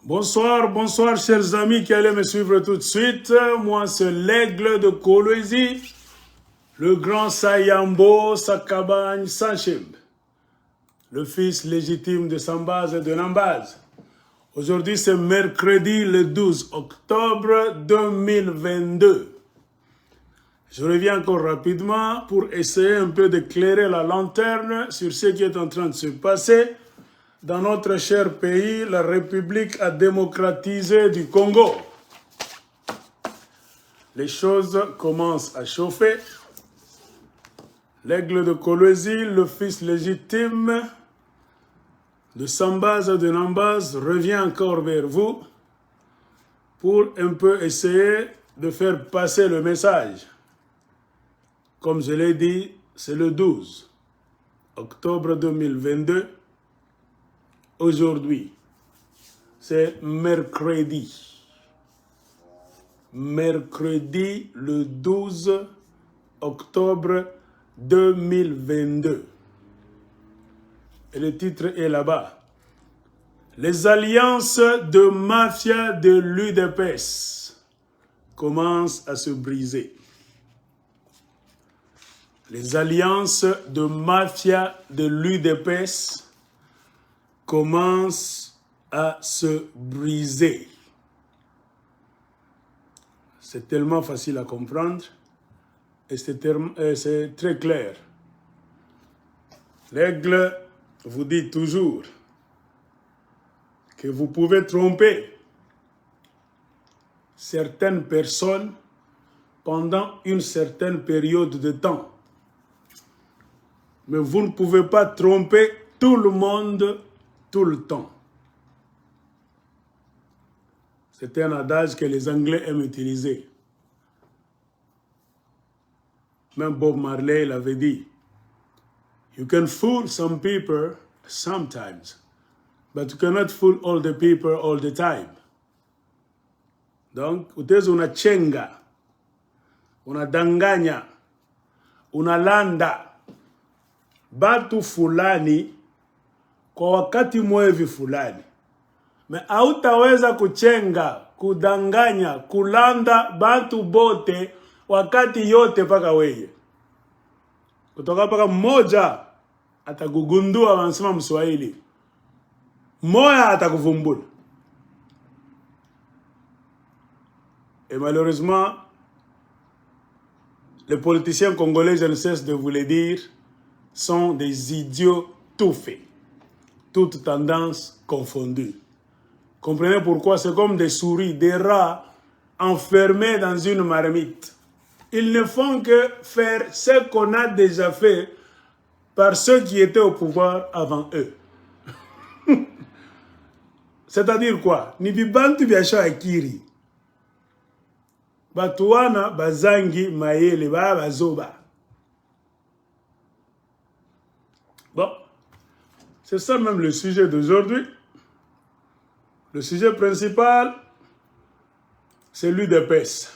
Bonsoir, bonsoir chers amis qui allaient me suivre tout de suite. Moi c'est l'aigle de Kolwezi, le grand Sayambo Sakabagne Sanchib, le fils légitime de Sambaz et de Nambaz. Aujourd'hui c'est mercredi le 12 octobre 2022. Je reviens encore rapidement pour essayer un peu d'éclairer la lanterne sur ce qui est en train de se passer dans notre cher pays, la République démocratisée du Congo. Les choses commencent à chauffer. L'aigle de Kolwezi, le fils légitime de Sambaz et de Nambaz, revient encore vers vous pour un peu essayer de faire passer le message. Comme je l'ai dit, c'est le 12 octobre 2022. Aujourd'hui, c'est mercredi. Mercredi le 12 octobre 2022. Et le titre est là-bas. Les alliances de mafia de l'UDPS commencent à se briser. Les alliances de mafia de l'UDPS commencent à se briser. C'est tellement facile à comprendre et c'est très clair. L'aigle vous dit toujours que vous pouvez tromper certaines personnes pendant une certaine période de temps. Mais vous ne pouvez pas tromper tout le monde tout le temps. C'est un adage que les Anglais aiment utiliser. Même Bob Marley l'avait dit. You can fool some people sometimes, but you cannot fool all the people all the time. Donc, utaweza unachenga, unadanganya, unalanda batu fulani kwa wakati mwevi fulani. Me hautaweza kuchenga, kudanganya, kulanda batu bote wakati yote paka weye. Kutoka paka mmoja atagugundua, wanasema Mswahili. Moya atakuvumbula. Et malheureusement, les politiciens congolais, je ne cesse de vous le dire, sont des idiots tout faits. Toutes tendances confondues. Comprenez pourquoi? C'est comme des souris, des rats enfermés dans une marmite. Ils ne font que faire ce qu'on a déjà fait par ceux qui étaient au pouvoir avant eux. C'est-à-dire quoi? Ni bibantu biasha akiri. Batuana bazangi mayele ba bazoba. Bon, c'est ça même le sujet d'aujourd'hui. Le sujet principal, c'est l'UDPS.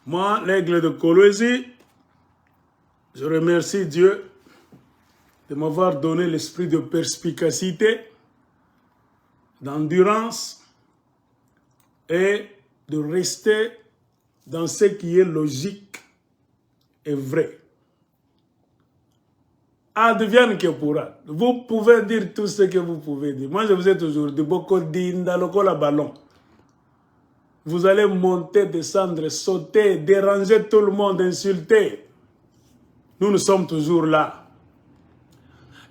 Moi, l'aigle de Kolwezi, je remercie Dieu de m'avoir donné l'esprit de perspicacité, d'endurance et de rester dans ce qui est logique et vrai. Advienne que pourra. Vous pouvez dire tout ce que vous pouvez dire. Moi, je vous ai toujours dit, beaucoup d'inda la ballon. Vous allez monter, descendre, sauter, déranger tout le monde, insulter. Nous sommes toujours là.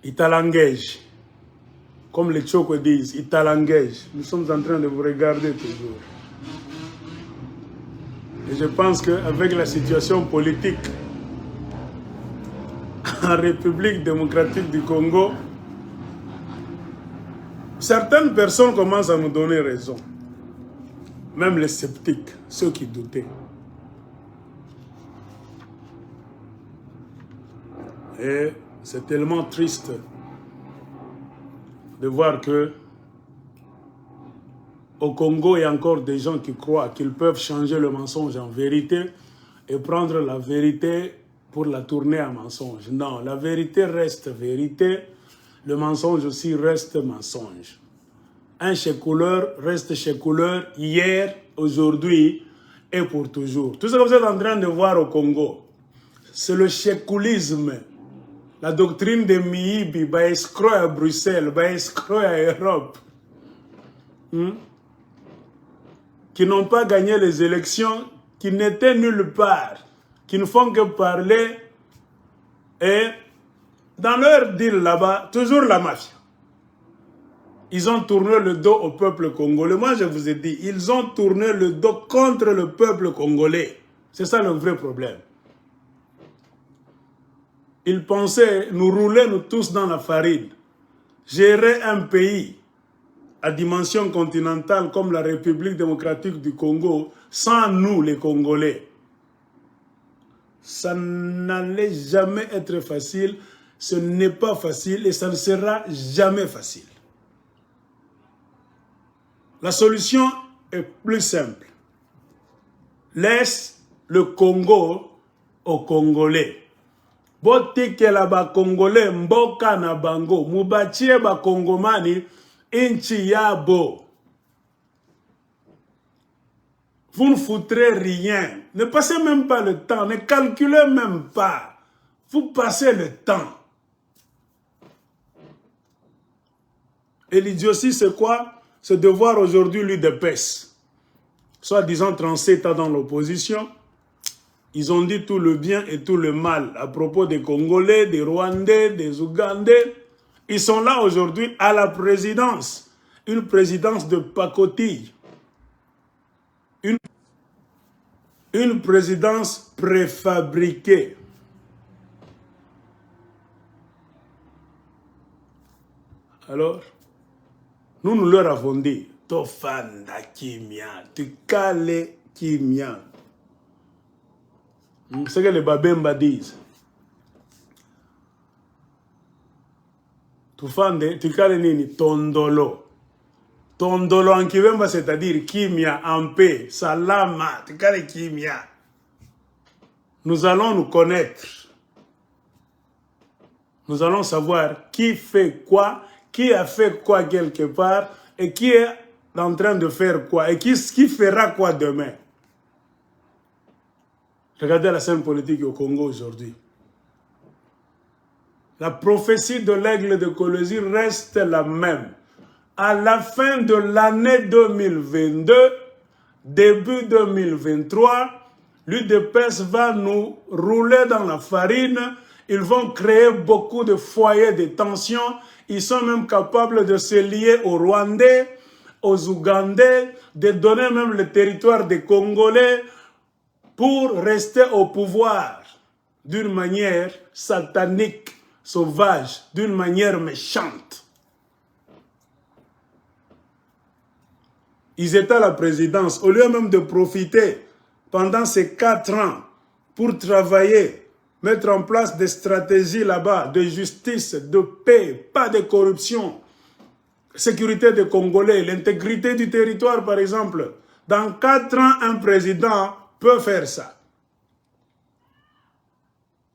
Italangage. Comme les Tchoko disent, Italangage. Nous sommes en train de vous regarder toujours. Et je pense qu'avec la situation politique en République démocratique du Congo, certaines personnes commencent à nous donner raison. Même les sceptiques, ceux qui doutaient. Et c'est tellement triste de voir que au Congo, il y a encore des gens qui croient qu'ils peuvent changer le mensonge en vérité et prendre la vérité pour la tourner en mensonge. Non, la vérité reste vérité, le mensonge aussi reste mensonge. Un chez-couleur reste chez-couleur hier, aujourd'hui et pour toujours. Tout ce que vous êtes en train de voir au Congo, c'est le chécoulisme. La doctrine de Miibi, escroc à Bruxelles, escroc à Europe, qui n'ont pas gagné les élections, qui n'étaient nulle part, qui ne font que parler, et dans leur deal là-bas, toujours la mafia. Ils ont tourné le dos au peuple congolais. Moi, je vous ai dit, ils ont tourné le dos contre le peuple congolais. C'est ça le vrai problème. Ils pensaient nous rouler, nous tous, dans la farine. Gérer un pays à dimension continentale comme la République démocratique du Congo, sans nous, les Congolais. Ça n'allait jamais être facile. Ce n'est pas facile et ça ne sera jamais facile. La solution est plus simple. Laisse le Congo aux Congolais. Botikela ba Congolais mboka na bango. Mubachie ba Kongomani inchi yabo. Vous ne foutrez rien. Ne passez même pas le temps. Ne calculez même pas. Vous passez le temps. Et l'idiotie, c'est quoi? C'est de voir aujourd'hui l'UDPS, soi-disant 37 ans dans l'opposition. Ils ont dit tout le bien et tout le mal à propos des Congolais, des Rwandais, des Ougandais. Ils sont là aujourd'hui à la présidence. Une présidence de pacotille. Une présidence préfabriquée. Alors, nous leur avons dit, Tofanda Kimia, tu cales Kimia. C'est ce que les Babemba disent. Tofanda, tu cales nini, Tondolo. Tondolo en Kivemba, c'est-à-dire Kimia, en paix, Salama, tu cales Kimia. Nous allons nous connaître. Nous allons savoir qui fait quoi, qui a fait quoi quelque part et qui est en train de faire quoi et qui fera quoi demain. Regardez la scène politique au Congo aujourd'hui. La prophétie de l'aigle de Kolwezi reste la même. À la fin de l'année 2022, début 2023, l'UDPS va nous rouler dans la farine. Ils vont créer beaucoup de foyers de tension. Ils sont même capables de se lier aux Rwandais, aux Ougandais, de donner même le territoire des Congolais pour rester au pouvoir d'une manière satanique, sauvage, d'une manière méchante. Ils étaient à la présidence, au lieu même de profiter pendant ces 4 ans pour travailler, mettre en place des stratégies là-bas, de justice, de paix, pas de corruption, sécurité des Congolais, l'intégrité du territoire par exemple. Dans 4 ans, un président peut faire ça.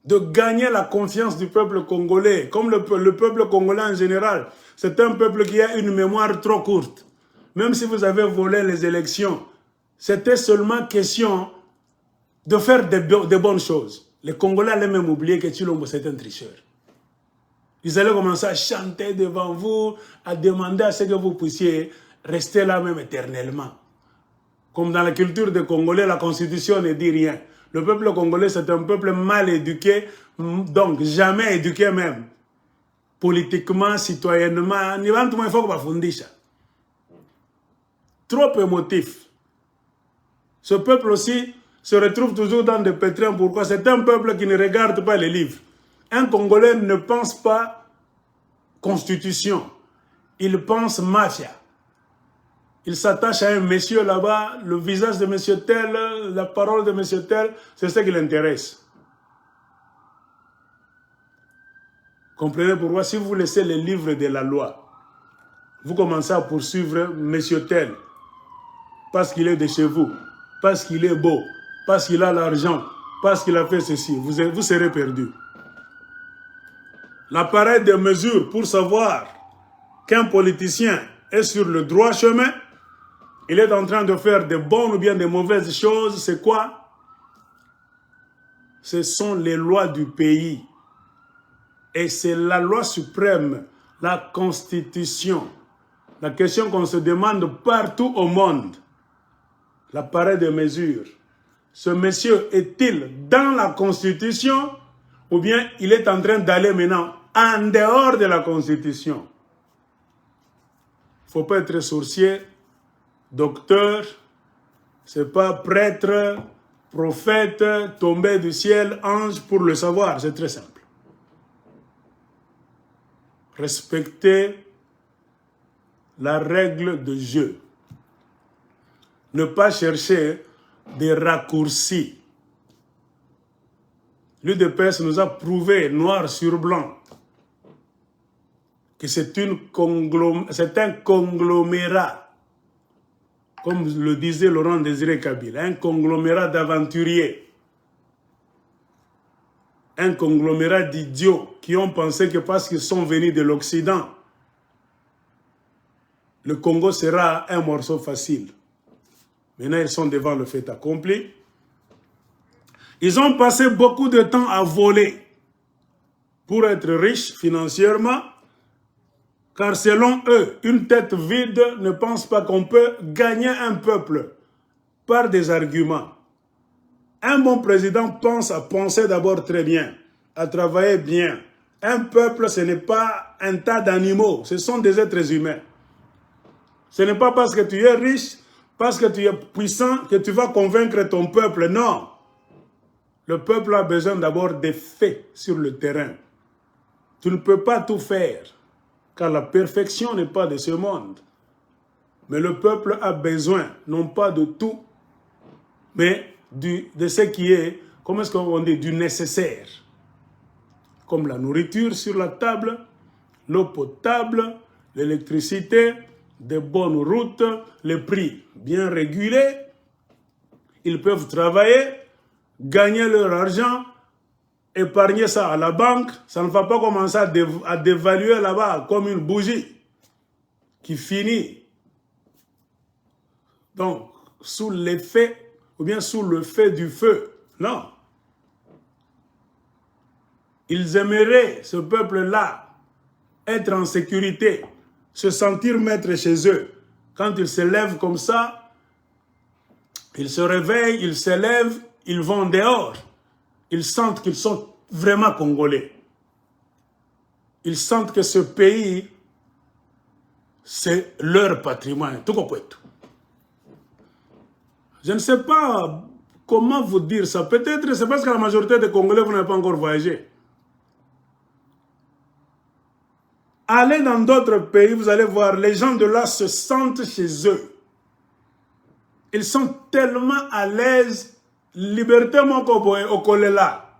De gagner la confiance du peuple congolais, comme le peuple congolais en général. C'est un peuple qui a une mémoire trop courte. Même si vous avez volé les élections, c'était seulement question de faire de bonnes choses. Les Congolais allaient même oublier que Tshilombo c'était un tricheur. Ils allaient commencer à chanter devant vous, à demander à ce que vous puissiez rester là même éternellement. Comme dans la culture des Congolais, la constitution ne dit rien. Le peuple congolais, c'est un peuple mal éduqué, donc jamais éduqué même. Politiquement, citoyennement, il faut que ça. Trop émotif. Ce peuple aussi se retrouve toujours dans des pétrins. Pourquoi? C'est un peuple qui ne regarde pas les livres. Un Congolais ne pense pas constitution. Il pense mafia. Il s'attache à un monsieur là-bas, le visage de monsieur tel, la parole de monsieur tel, c'est ce qui l'intéresse. Comprenez pourquoi? Si vous laissez les livres de la loi, vous commencez à poursuivre monsieur tel, parce qu'il est de chez vous, parce qu'il est beau, parce qu'il a l'argent, parce qu'il a fait ceci, vous serez perdu. L'appareil de mesure pour savoir qu'un politicien est sur le droit chemin, il est en train de faire de bonnes ou bien de mauvaises choses, c'est quoi? Ce sont les lois du pays. Et c'est la loi suprême, la Constitution. La question qu'on se demande partout au monde, l'appareil de mesure. Ce monsieur est-il dans la Constitution ou bien il est en train d'aller maintenant en dehors de la Constitution? Il ne faut pas être sorcier, docteur, c'est pas prêtre, prophète, tombé du ciel, ange pour le savoir, c'est très simple. Respecter la règle de jeu. Ne pas chercher des raccourcis. L'UDPS nous a prouvé, noir sur blanc, que c'est un conglomérat, comme le disait Laurent Désiré Kabila, un conglomérat d'aventuriers. Un conglomérat d'idiots qui ont pensé que parce qu'ils sont venus de l'Occident, le Congo sera un morceau facile. Maintenant, ils sont devant le fait accompli. Ils ont passé beaucoup de temps à voler pour être riches financièrement, car selon eux, une tête vide ne pense pas qu'on peut gagner un peuple par des arguments. Un bon président pense à penser d'abord très bien, à travailler bien. Un peuple, ce n'est pas un tas d'animaux, ce sont des êtres humains. Ce n'est pas parce que tu es riche, parce que tu es puissant, que tu vas convaincre ton peuple. Non. Le peuple a besoin d'abord des faits sur le terrain. Tu ne peux pas tout faire, car la perfection n'est pas de ce monde. Mais le peuple a besoin, non pas de tout, mais de ce qui est, comment est-ce qu'on dit, du nécessaire. Comme la nourriture sur la table, l'eau potable, l'électricité, de bonnes routes, les prix bien régulés. Ils peuvent travailler, gagner leur argent, épargner ça à la banque. Ça ne va pas commencer à dévaluer là-bas comme une bougie qui finit. Donc, sous l'effet ou bien sous le fait du feu. Non. Ils aimeraient, ce peuple-là, être en sécurité, se sentir maître chez eux. Quand ils se lèvent comme ça, ils se réveillent, ils se lèvent, ils vont dehors. Ils sentent qu'ils sont vraiment congolais. Ils sentent que ce pays, c'est leur patrimoine. Tout compris. Je ne sais pas comment vous dire ça. Peut-être c'est parce que la majorité des Congolais, vous n'avez pas encore voyagé. Allez dans d'autres pays, vous allez voir, les gens de là se sentent chez eux. Ils sont tellement à l'aise. Liberté, mon coboy, au Kolela.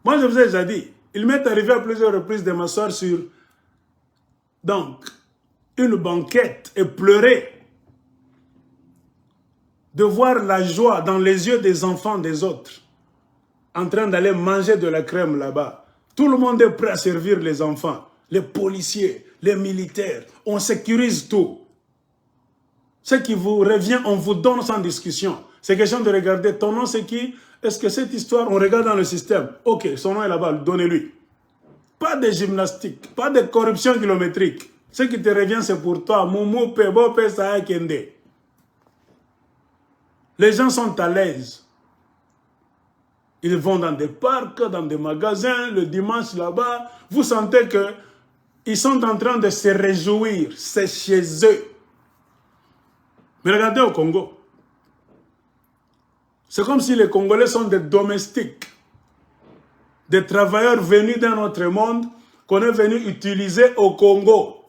Moi, je vous ai déjà dit, il m'est arrivé à plusieurs reprises de m'asseoir sur donc, une banquette et pleurer. De voir la joie dans les yeux des enfants des autres, en train d'aller manger de la crème là-bas. Tout le monde est prêt à servir les enfants, les policiers, les militaires. On sécurise tout. Ce qui vous revient, on vous donne sans discussion. C'est question de regarder ton nom, c'est qui? Est-ce que cette histoire, on regarde dans le système? Ok, son nom est là-bas, donnez-lui. Pas de gymnastique, pas de corruption kilométrique. Ce qui te revient, c'est pour toi. Moumou, Pebo, Pesa, Kende. Les gens sont à l'aise. Ils vont dans des parcs, dans des magasins, le dimanche là-bas. Vous sentez qu'ils sont en train de se réjouir. C'est chez eux. Mais regardez au Congo. C'est comme si les Congolais sont des domestiques. Des travailleurs venus d'un autre monde qu'on est venu utiliser au Congo.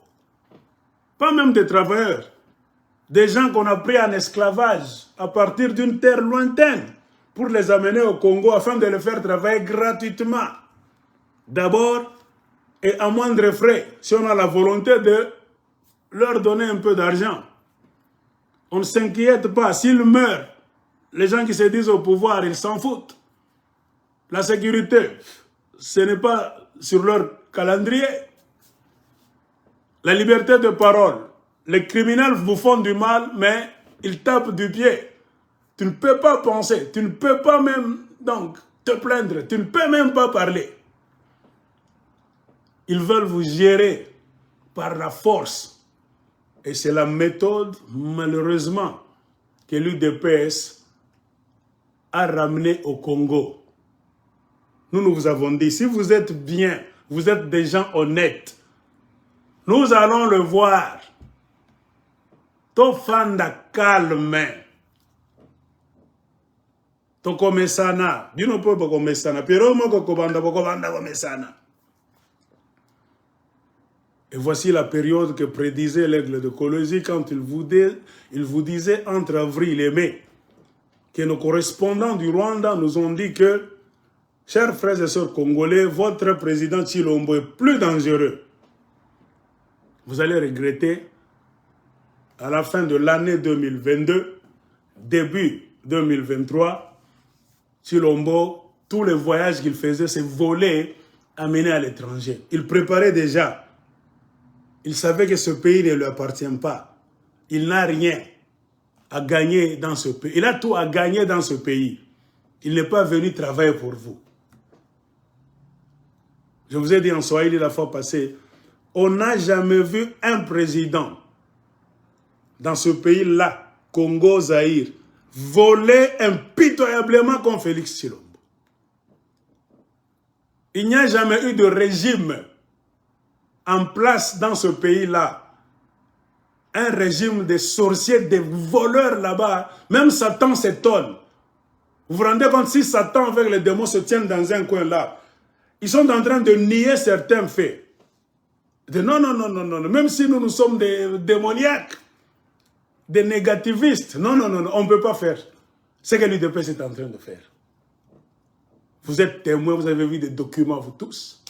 Pas même des travailleurs. Des gens qu'on a pris en esclavage à partir d'une terre lointaine pour les amener au Congo afin de les faire travailler gratuitement. D'abord et à moindre frais, si on a la volonté de leur donner un peu d'argent. On ne s'inquiète pas. S'ils meurent, les gens qui se disent au pouvoir, ils s'en foutent. La sécurité, ce n'est pas sur leur calendrier. La liberté de parole, Les criminels vous font du mal, mais ils tapent du pied. Tu ne peux pas penser, tu ne peux pas même donc te plaindre, tu ne peux même pas parler. Ils veulent vous gérer par la force. Et c'est la méthode, malheureusement, que l'UDPS a ramené au Congo. Nous vous avons dit, si vous êtes bien, vous êtes des gens honnêtes, nous allons le voir. Tofanda calme. Tokomesana. Bino po bokomesana. Pero moko kobanda komesana. Et voici la période que prédisait l'aigle de Kolwezi quand il vous disait entre avril et mai que nos correspondants du Rwanda nous ont dit que, chers frères et sœurs congolais, votre président Tshilombo est plus dangereux. Vous allez regretter, à la fin de l'année 2022, début 2023, Tshilombo, tous les voyages qu'il faisait, c'est voler, amener à l'étranger. Il préparait déjà. Il savait que ce pays ne lui appartient pas. Il n'a rien à gagner dans ce pays. Il a tout à gagner dans ce pays. Il n'est pas venu travailler pour vous. Je vous ai dit en Swahili la fois passée, on n'a jamais vu un président dans ce pays-là, Congo, Zaïre, voler impitoyablement comme Félix Tshilombo. Il n'y a jamais eu de régime en place dans ce pays-là. Un régime de sorciers, de voleurs là-bas. Même Satan s'étonne. Vous vous rendez compte, si Satan avec les démons se tiennent dans un coin là, ils sont en train de nier certains faits. De non, non, non, non, non, même si nous sommes des démoniaques, des négativistes, non, non, non, non, on ne peut pas faire ce que l'UDPS est en train de faire. Vous êtes témoins, vous avez vu des documents, vous tous.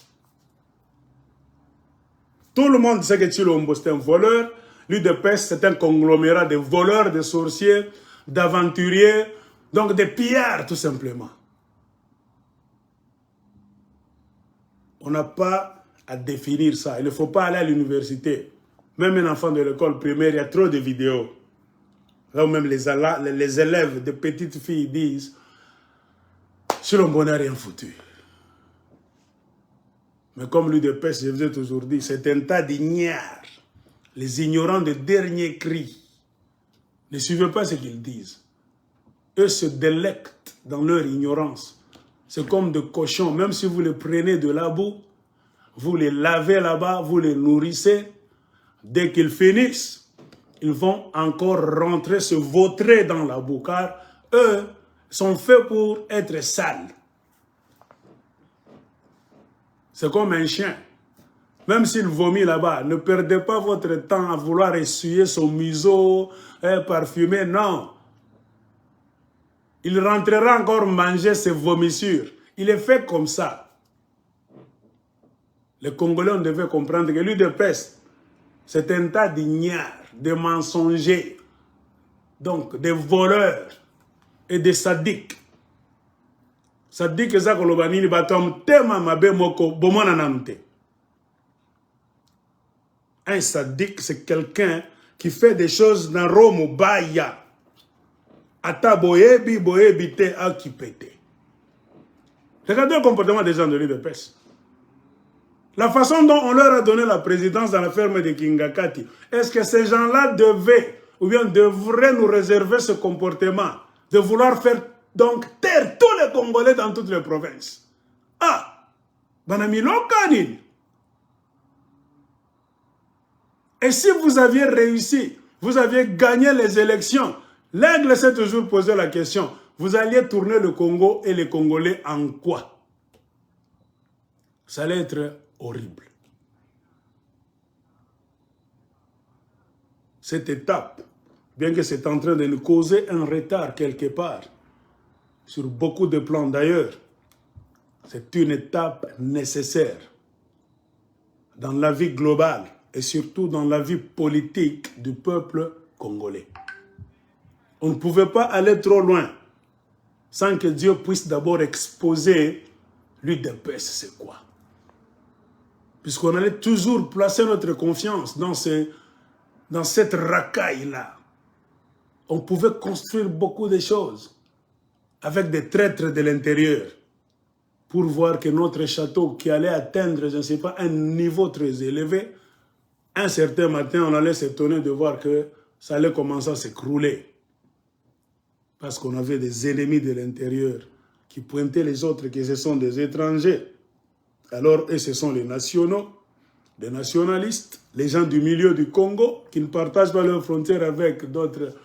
Tout le monde sait que Tshilombo c'est un voleur, l'UDPS c'est un conglomérat de voleurs, de sorciers, d'aventuriers, donc des pillards tout simplement. On n'a pas à définir ça. Il ne faut pas aller à l'université. Même un enfant de l'école primaire, il y a trop de vidéos. Là où même les élèves de petites filles disent « Tshilombo n'a rien foutu ». Mais comme l'UDPS, je vous ai toujours dit, c'est un tas d'ignares. Les ignorants de dernier cri. Ne suivez pas ce qu'ils disent. Eux se délectent dans leur ignorance. C'est comme des cochons. Même si vous les prenez de la boue, vous les lavez là-bas, vous les nourrissez. Dès qu'ils finissent, ils vont encore rentrer, se vautrer dans la boue. Car eux sont faits pour être sales. C'est comme un chien. Même s'il vomit là-bas, ne perdez pas votre temps à vouloir essuyer son museau, parfumer, non. Il rentrera encore manger ses vomissures. Il est fait comme ça. Les Congolais, on devait comprendre que l'UDPS, c'est un tas d'ignares, de mensongers, donc des voleurs et des sadiques. Sadique ça kolobanini batom tema mabe moko bomona namte. Un sadique, c'est quelqu'un qui fait des choses dans Rome baya. Ata boyebi te akipete. Regardez le comportement des gens de l'UDPS. La façon dont on leur a donné la présidence dans la ferme de Kingakati, est-ce que ces gens-là devaient ou bien devraient nous réserver ce comportement de vouloir faire donc taire tous les Congolais dans toutes les provinces? Ah, Banamilo Kanine. Et si vous aviez réussi, vous aviez gagné les élections, l'aigle s'est toujours posé la question, vous alliez tourner le Congo et les Congolais en quoi? Ça allait être horrible. Cette étape, bien que c'est en train de nous causer un retard quelque part, sur beaucoup de plans d'ailleurs, c'est une étape nécessaire dans la vie globale et surtout dans la vie politique du peuple congolais. On ne pouvait pas aller trop loin sans que Dieu puisse d'abord exposer l'UDPS, c'est quoi. Puisqu'on allait toujours placer notre confiance dans dans cette racaille-là, on pouvait construire beaucoup de choses avec des traîtres de l'intérieur pour voir que notre château qui allait atteindre, je ne sais pas, un niveau très élevé, un certain matin, on allait s'étonner de voir que ça allait commencer à s'écrouler. Parce qu'on avait des ennemis de l'intérieur qui pointaient les autres que ce sont des étrangers. Alors, et ce sont les nationaux, les nationalistes, les gens du milieu du Congo qui ne partagent pas leurs frontières avec d'autres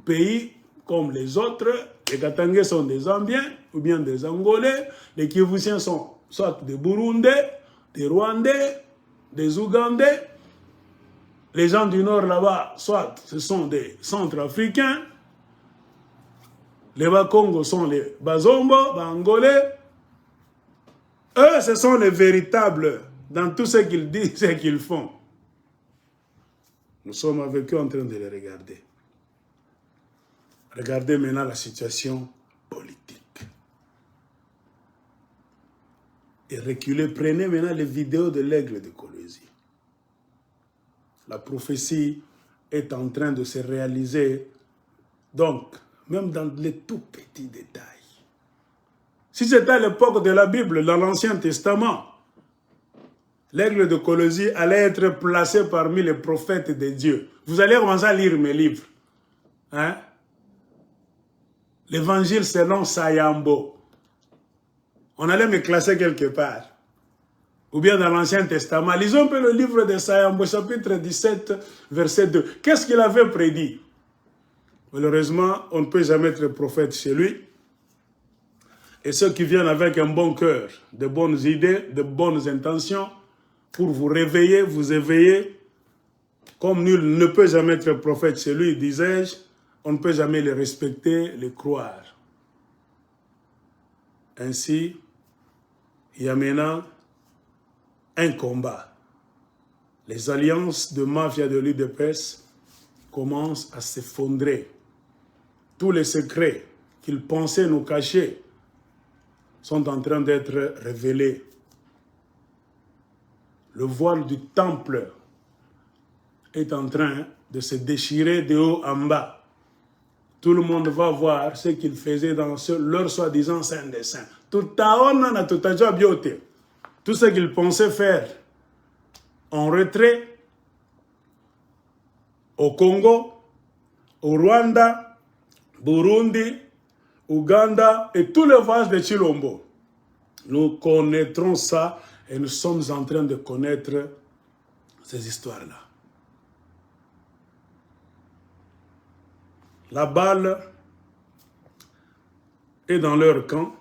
pays comme les autres. Les Katangais sont des Zambiens ou bien des Angolais. Les Kivusiens sont soit des Burundais, des Rwandais, des Ougandais. Les gens du Nord là-bas, soit ce sont des Centrafricains. Les Bas-Congo sont les Bazombo, Bangolais. Eux, ce sont les véritables dans tout ce qu'ils disent et qu'ils font. Nous sommes avec eux en train de les regarder. Regardez maintenant la situation politique. Et reculez, prenez maintenant les vidéos de l'aigle de Kolwezi. La prophétie est en train de se réaliser, donc, même dans les tout petits détails. Si c'était à l'époque de la Bible, dans l'Ancien Testament, l'aigle de Kolwezi allait être placé parmi les prophètes de Dieu. Vous allez commencer à lire mes livres. Hein? L'évangile selon Sayambo. On allait me classer quelque part. Ou bien dans l'Ancien Testament. Lisons un peu le livre de Sayambo, chapitre 17, verset 2. Qu'est-ce qu'il avait prédit? Malheureusement, on ne peut jamais être prophète chez lui. Et ceux qui viennent avec un bon cœur, de bonnes idées, de bonnes intentions, pour vous réveiller, vous éveiller, comme nul ne peut jamais être prophète chez lui, disais-je, on ne peut jamais les respecter, les croire. Ainsi, il y a maintenant un combat. Les alliances de mafia de l'UDPS commencent à s'effondrer. Tous les secrets qu'ils pensaient nous cacher sont en train d'être révélés. Le voile du temple est en train de se déchirer de haut en bas. Tout le monde va voir ce qu'ils faisaient dans leur soi-disant saint des saints. Tout ce qu'ils pensaient faire en retrait au Congo, au Rwanda, Burundi, Ouganda et tous les voyages de Chilombo. Nous connaîtrons ça et nous sommes en train de connaître ces histoires-là. La balle est dans leur camp.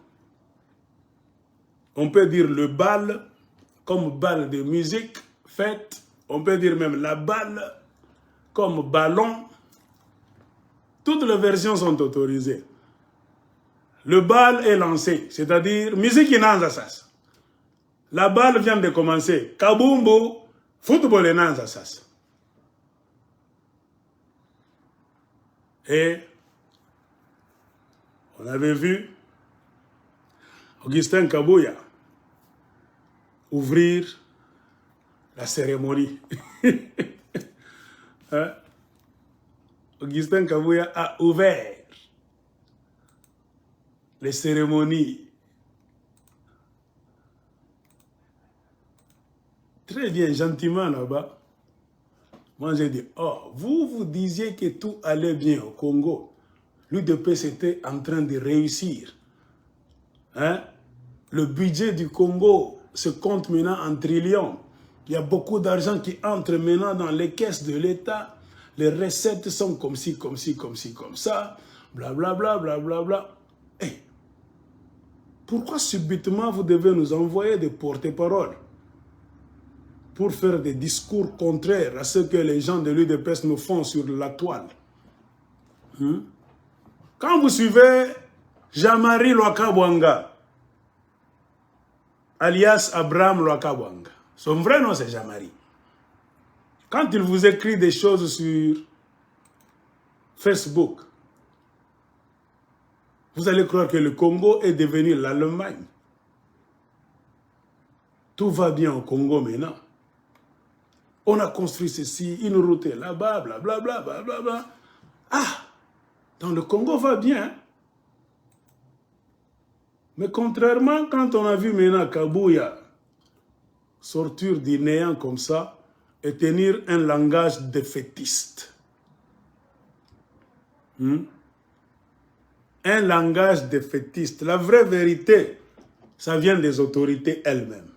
On peut dire le bal comme balle de musique faite. On peut dire même la balle comme ballon. Toutes les versions sont autorisées. Le bal est lancé, c'est-à-dire musique inanzasas. La balle vient de commencer. Kabumbu, football inanzasas. Et on avait vu Augustin Kabouya ouvrir la cérémonie. Hein? Augustin Kabouya a ouvert les cérémonies. Très bien, gentiment là-bas. Moi, j'ai dit, oh, vous disiez que tout allait bien au Congo. L'UDPS était en train de réussir. Hein? Le budget du Congo se compte maintenant en trillions. Il y a beaucoup d'argent qui entre maintenant dans les caisses de l'État. Les recettes sont comme ci, comme ci, comme ci, comme ça. Blablabla, blablabla. Hey, pourquoi subitement vous devez nous envoyer des porte-paroles pour faire des discours contraires à ce que les gens de l'UDPS nous font sur la toile? Quand vous suivez Jean-Marie Lwakabwanga, alias Abraham Lwakabwanga, son vrai nom c'est Jean-Marie. Quand il vous écrit des choses sur Facebook, vous allez croire que le Congo est devenu l'Allemagne. Tout va bien au Congo maintenant. On a construit ceci, une route est là-bas, blablabla, blablabla. Ah, dans le Congo va bien. Mais contrairement, quand on a vu maintenant Kabouya sortir du néant comme ça et tenir un langage défaitiste. Un langage défaitiste. La vraie vérité, ça vient des autorités elles-mêmes.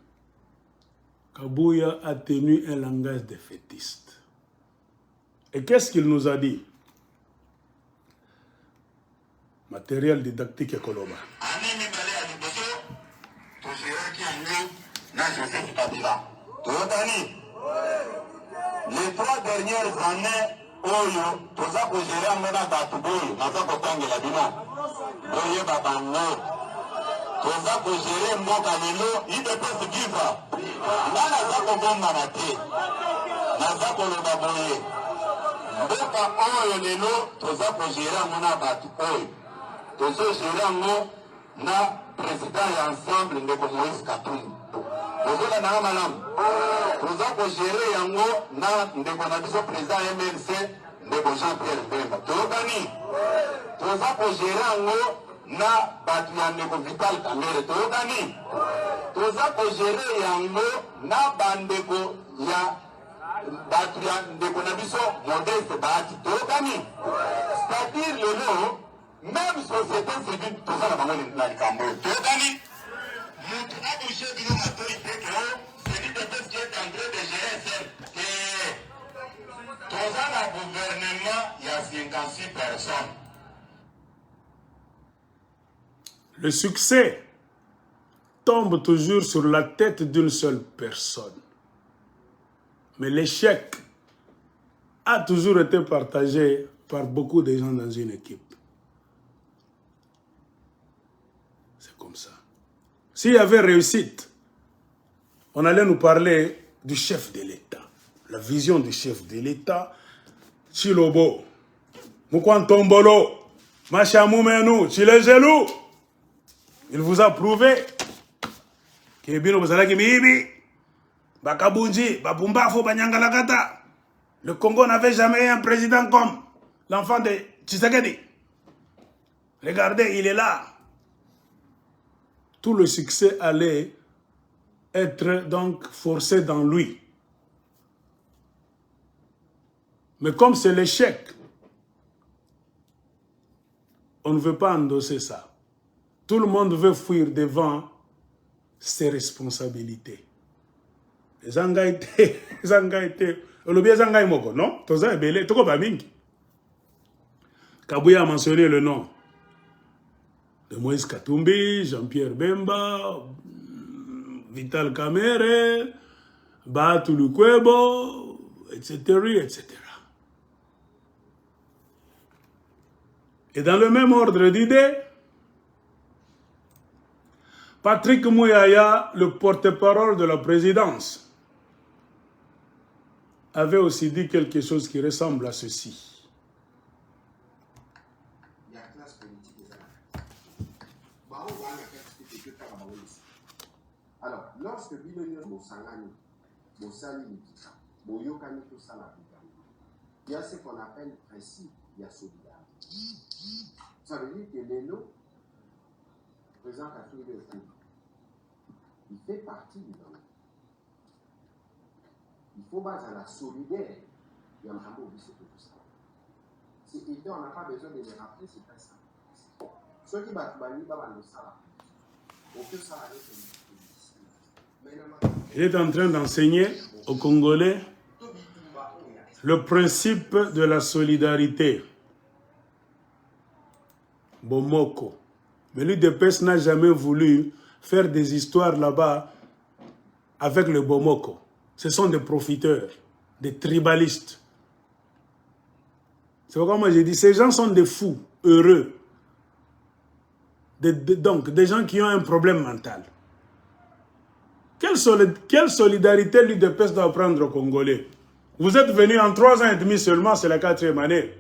Kabouya a tenu un langage défaitiste. Et qu'est-ce qu'il nous a dit? Matériel didactique et Koloba. Les 3 dernières années, Oyo, tout ça que j'ai ramené dans Batouboy, dans ça que Tangue la Bina, Oyo Babango, tout ça que j'ai ramené dans Kalilo, il peut se vivre. Là, la ça que bon manaté, la ça que le baboye. Boka Oyo Lelo, tout ça que j'ai ramené dans Batouboy, tout ça que j'ai ramené dans président et ensemble de Moïse Katumbi. Ozola na malam. Toza ko gérer yango na ndeko na biso président MLC ndeko Jean-Pierre Bemba. Tokani. Toza ko gérer yango na batu ya ndeko Vital Kamerhe. Tokani. Toza ko gérer yango na bandeko ya batu ya ndeko na biso Modeste Bahati. Tokani. C'est-à-dire lelo même société civile toza na bango na likambo. Tokani. Le succès tombe toujours sur la tête d'une seule personne. Mais l'échec a toujours été partagé par beaucoup de gens dans une équipe. C'est comme ça. S'il y avait réussite, on allait nous parler du chef de l'État. La vision du chef de l'État, Chilobo, Mukwantombolo, Machamoumenu, Chilegelou. Il vous a prouvé que le Congo n'avait jamais eu un président comme l'enfant de Tshisekedi. Regardez, il est là. Tout le succès allait être donc forcé dans lui. Mais comme c'est l'échec, on ne veut pas endosser ça. Tout le monde veut fuir devant ses responsabilités. Les angaïté, non? Kabouya a mentionné le nom de Moïse Katumbi, Jean-Pierre Bemba, Vital Kamerhe, Bahati Lukwebo, etc., etc. Et dans le même ordre d'idées, Patrick Mouyaya, le porte-parole de la présidence, avait aussi dit quelque chose qui ressemble à ceci. Alors, lorsque Bilonios Mosangani, Mosali, Moyokani, tout ça, il y a ce qu'on appelle le principe de la solidarité. Ça veut dire que Leno, le président Katumbi, il fait partie du Ghana. Il faut baser à la solidaire. Il y a un peu de tout ça. C'est évident, on n'a pas besoin de les rappeler, c'est pas ça. Ceux qui battent Bani, ils vont ça. Aucun salarié Il est en train d'enseigner aux Congolais le principe de la solidarité. Bomoko. Mais l'UDPS n'a jamais voulu faire des histoires là-bas avec le Bomoko. Ce sont des profiteurs, des tribalistes. C'est pourquoi moi j'ai dit, ces gens sont des fous, heureux. Donc, des gens qui ont un problème mental. Quelle solidarité l'UDPS doit prendre aux Congolais? Vous êtes venus en 3 ans et demi seulement, c'est la 4e année.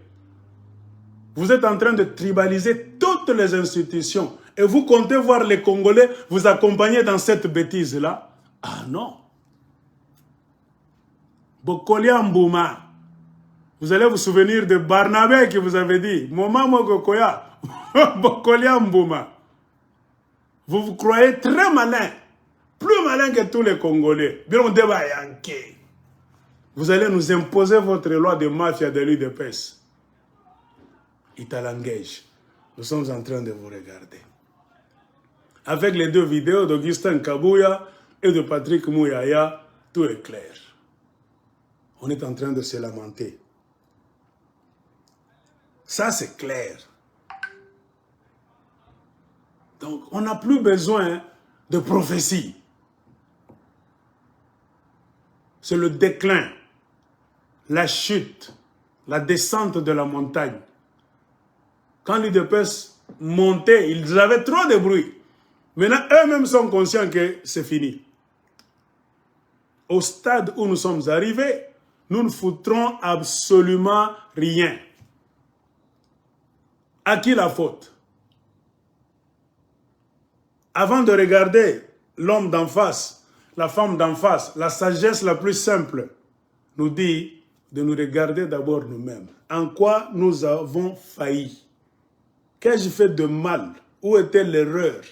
Vous êtes en train de tribaliser toutes les institutions. Et vous comptez voir les Congolais vous accompagner dans cette bêtise-là? Ah non. Bokolia Mbouma. Vous allez vous souvenir de Barnabé qui vous avait dit, Moma Mogokoya, Bokolia Mbouma. Vous vous croyez très malin, plus malin que tous les Congolais. Bien, on débat yanké. Vous allez nous imposer votre loi de mafia de l'UDPS. Italangage. Nous sommes en train de vous regarder. Avec les deux vidéos d'Augustin Kabouya et de Patrick Mouyaya, tout est clair. On est en train de se lamenter. Ça, c'est clair. Donc, on n'a plus besoin de prophétie. C'est le déclin, la chute, la descente de la montagne. Quand l'UDPS montait, ils avaient trop de bruit. Maintenant, eux-mêmes sont conscients que c'est fini. Au stade où nous sommes arrivés, nous ne foutrons absolument rien. À qui la faute? Avant de regarder l'homme d'en face, la femme d'en face, la sagesse la plus simple nous dit de nous regarder d'abord nous-mêmes. En quoi nous avons failli? Qu'ai-je fait de mal? Où était l'erreur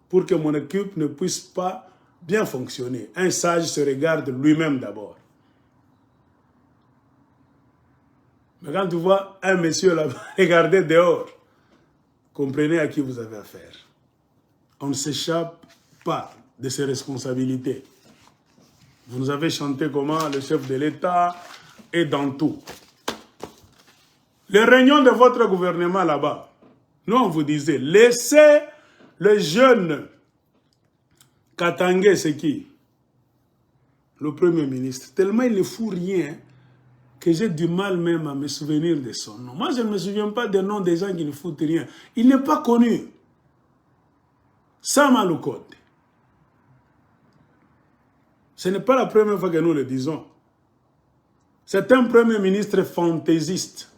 pour que mon équipe ne puisse pas bien fonctionner? Un sage se regarde lui-même d'abord. Mais quand tu vois un monsieur là-bas regarder dehors, comprenez à qui vous avez affaire. On ne s'échappe pas de ses responsabilités. Vous nous avez chanté comment le chef de l'État est dans tout. Les réunions de votre gouvernement là-bas, nous on vous disait, laissez le jeune Katangé, c'est qui? Le Premier ministre. Tellement il ne fout rien que j'ai du mal même à me souvenir de son nom. Moi, je ne me souviens pas des noms des gens qui ne foutent rien. Il n'est pas connu. Sama Lukonde. Ce n'est pas la première fois que nous le disons. C'est un Premier ministre fantaisiste.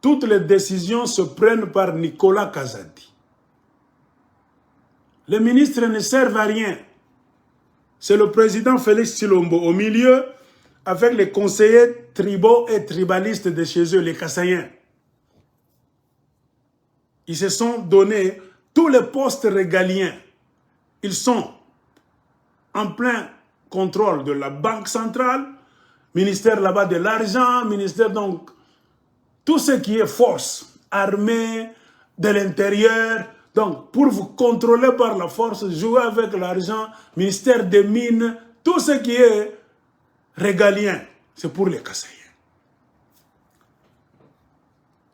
Toutes les décisions se prennent par Nicolas Kazadi. Les ministres ne servent à rien. C'est le président Félix Tshilombo au milieu avec les conseillers tribaux et tribalistes de chez eux, les Kassaïens. Ils se sont donnés tous les postes régaliens. Ils sont en plein contrôle de la Banque centrale, ministère là-bas de l'argent, ministère donc, tout ce qui est force, armée, de l'intérieur. Donc, pour vous contrôler par la force, jouer avec l'argent, ministère des mines, tout ce qui est régalien, c'est pour les Kassaïens.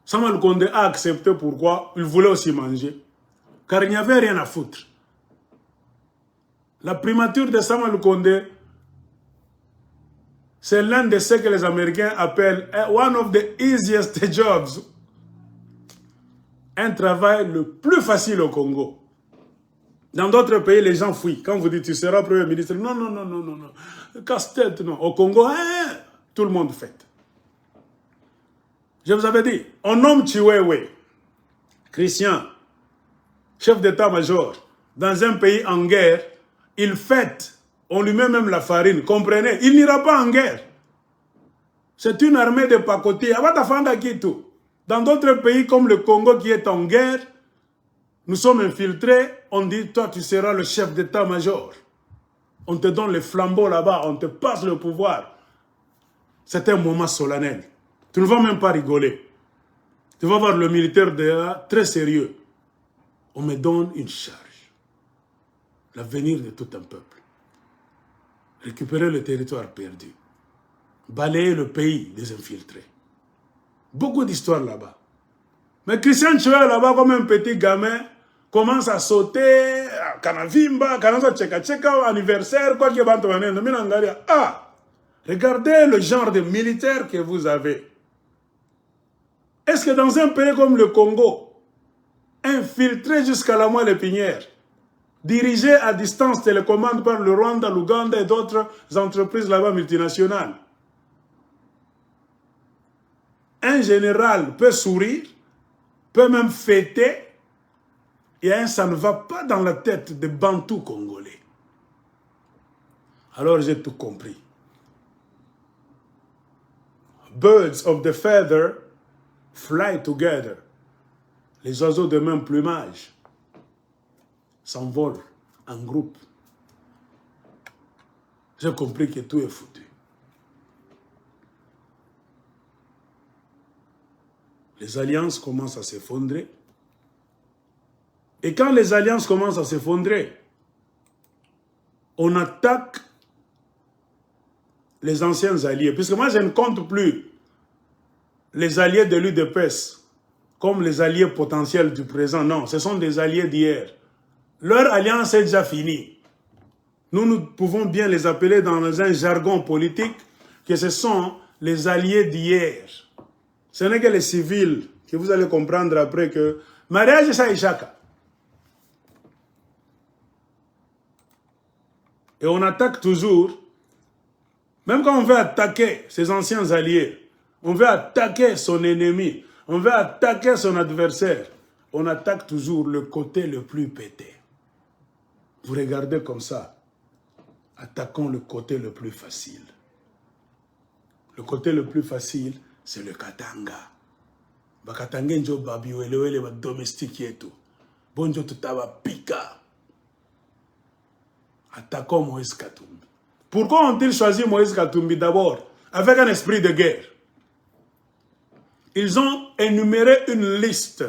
Sama Lukonde a accepté pourquoi il voulait aussi manger. Car il n'y avait rien à foutre. La primature de Sama Lukonde, c'est l'un de ceux que les Américains appellent one of the easiest jobs. Un travail le plus facile au Congo. Dans d'autres pays, les gens fuient. Quand vous dites tu seras Premier ministre, non, non, non, non, non, non. Casse-tête, non. Au Congo, tout le monde fait. Je vous avais dit, on nomme Chiwewe, Christian, chef d'état-major, dans un pays en guerre, il fête, on lui met même la farine, comprenez, il n'ira pas en guerre. C'est une armée de pacotis. Dans d'autres pays comme le Congo qui est en guerre, nous sommes infiltrés, on dit, toi tu seras le chef d'état-major. On te donne les flambeaux là-bas, on te passe le pouvoir. C'est un moment solennel. Tu ne vas même pas rigoler. Tu vas voir le militaire derrière, très sérieux. On me donne une charge. L'avenir de tout un peuple. Récupérer le territoire perdu. Balayer le pays des infiltrés. Beaucoup d'histoires là-bas. Mais Christian Chiwewe là-bas, comme un petit gamin, commence à sauter, Kanavimba, Kanaza Tcheka, anniversaire, quoi qu'il y ait. Ah! Regardez le genre de militaire que vous avez. Est-ce que dans un pays comme le Congo, infiltré jusqu'à la moelle épinière, dirigé à distance télécommande par le Rwanda, l'Ouganda et d'autres entreprises là-bas multinationales, un général peut sourire, peut même fêter, et ça ne va pas dans la tête des Bantous congolais. Alors j'ai tout compris. birds of the feather fly together. Les oiseaux de même plumage s'envolent en groupe. J'ai compris que tout est foutu. Les alliances commencent à s'effondrer. Et quand les alliances commencent à s'effondrer, on attaque les anciens alliés. Puisque moi, je ne compte plus les alliés de l'UDPS comme les alliés potentiels du présent. Non, ce sont des alliés d'hier. Leur alliance est déjà finie. Nous pouvons bien les appeler dans un jargon politique que ce sont les alliés d'hier. Ce n'est que les civils que vous allez comprendre après que mariage ça et chacun. Et on attaque toujours, même quand on veut attaquer ses anciens alliés, on veut attaquer son ennemi, on veut attaquer son adversaire, on attaque toujours le côté le plus pété. Vous regardez comme ça, attaquons le côté le plus facile. Le côté le plus facile, c'est le Katanga. Bakatanga njo babi welewele ba domestique yetu. Bonjo tutaba pika. Attaquons Moïse Katumbi. Pourquoi ont-ils choisi Moïse Katumbi d'abord? Avec un esprit de guerre. Ils ont énuméré une liste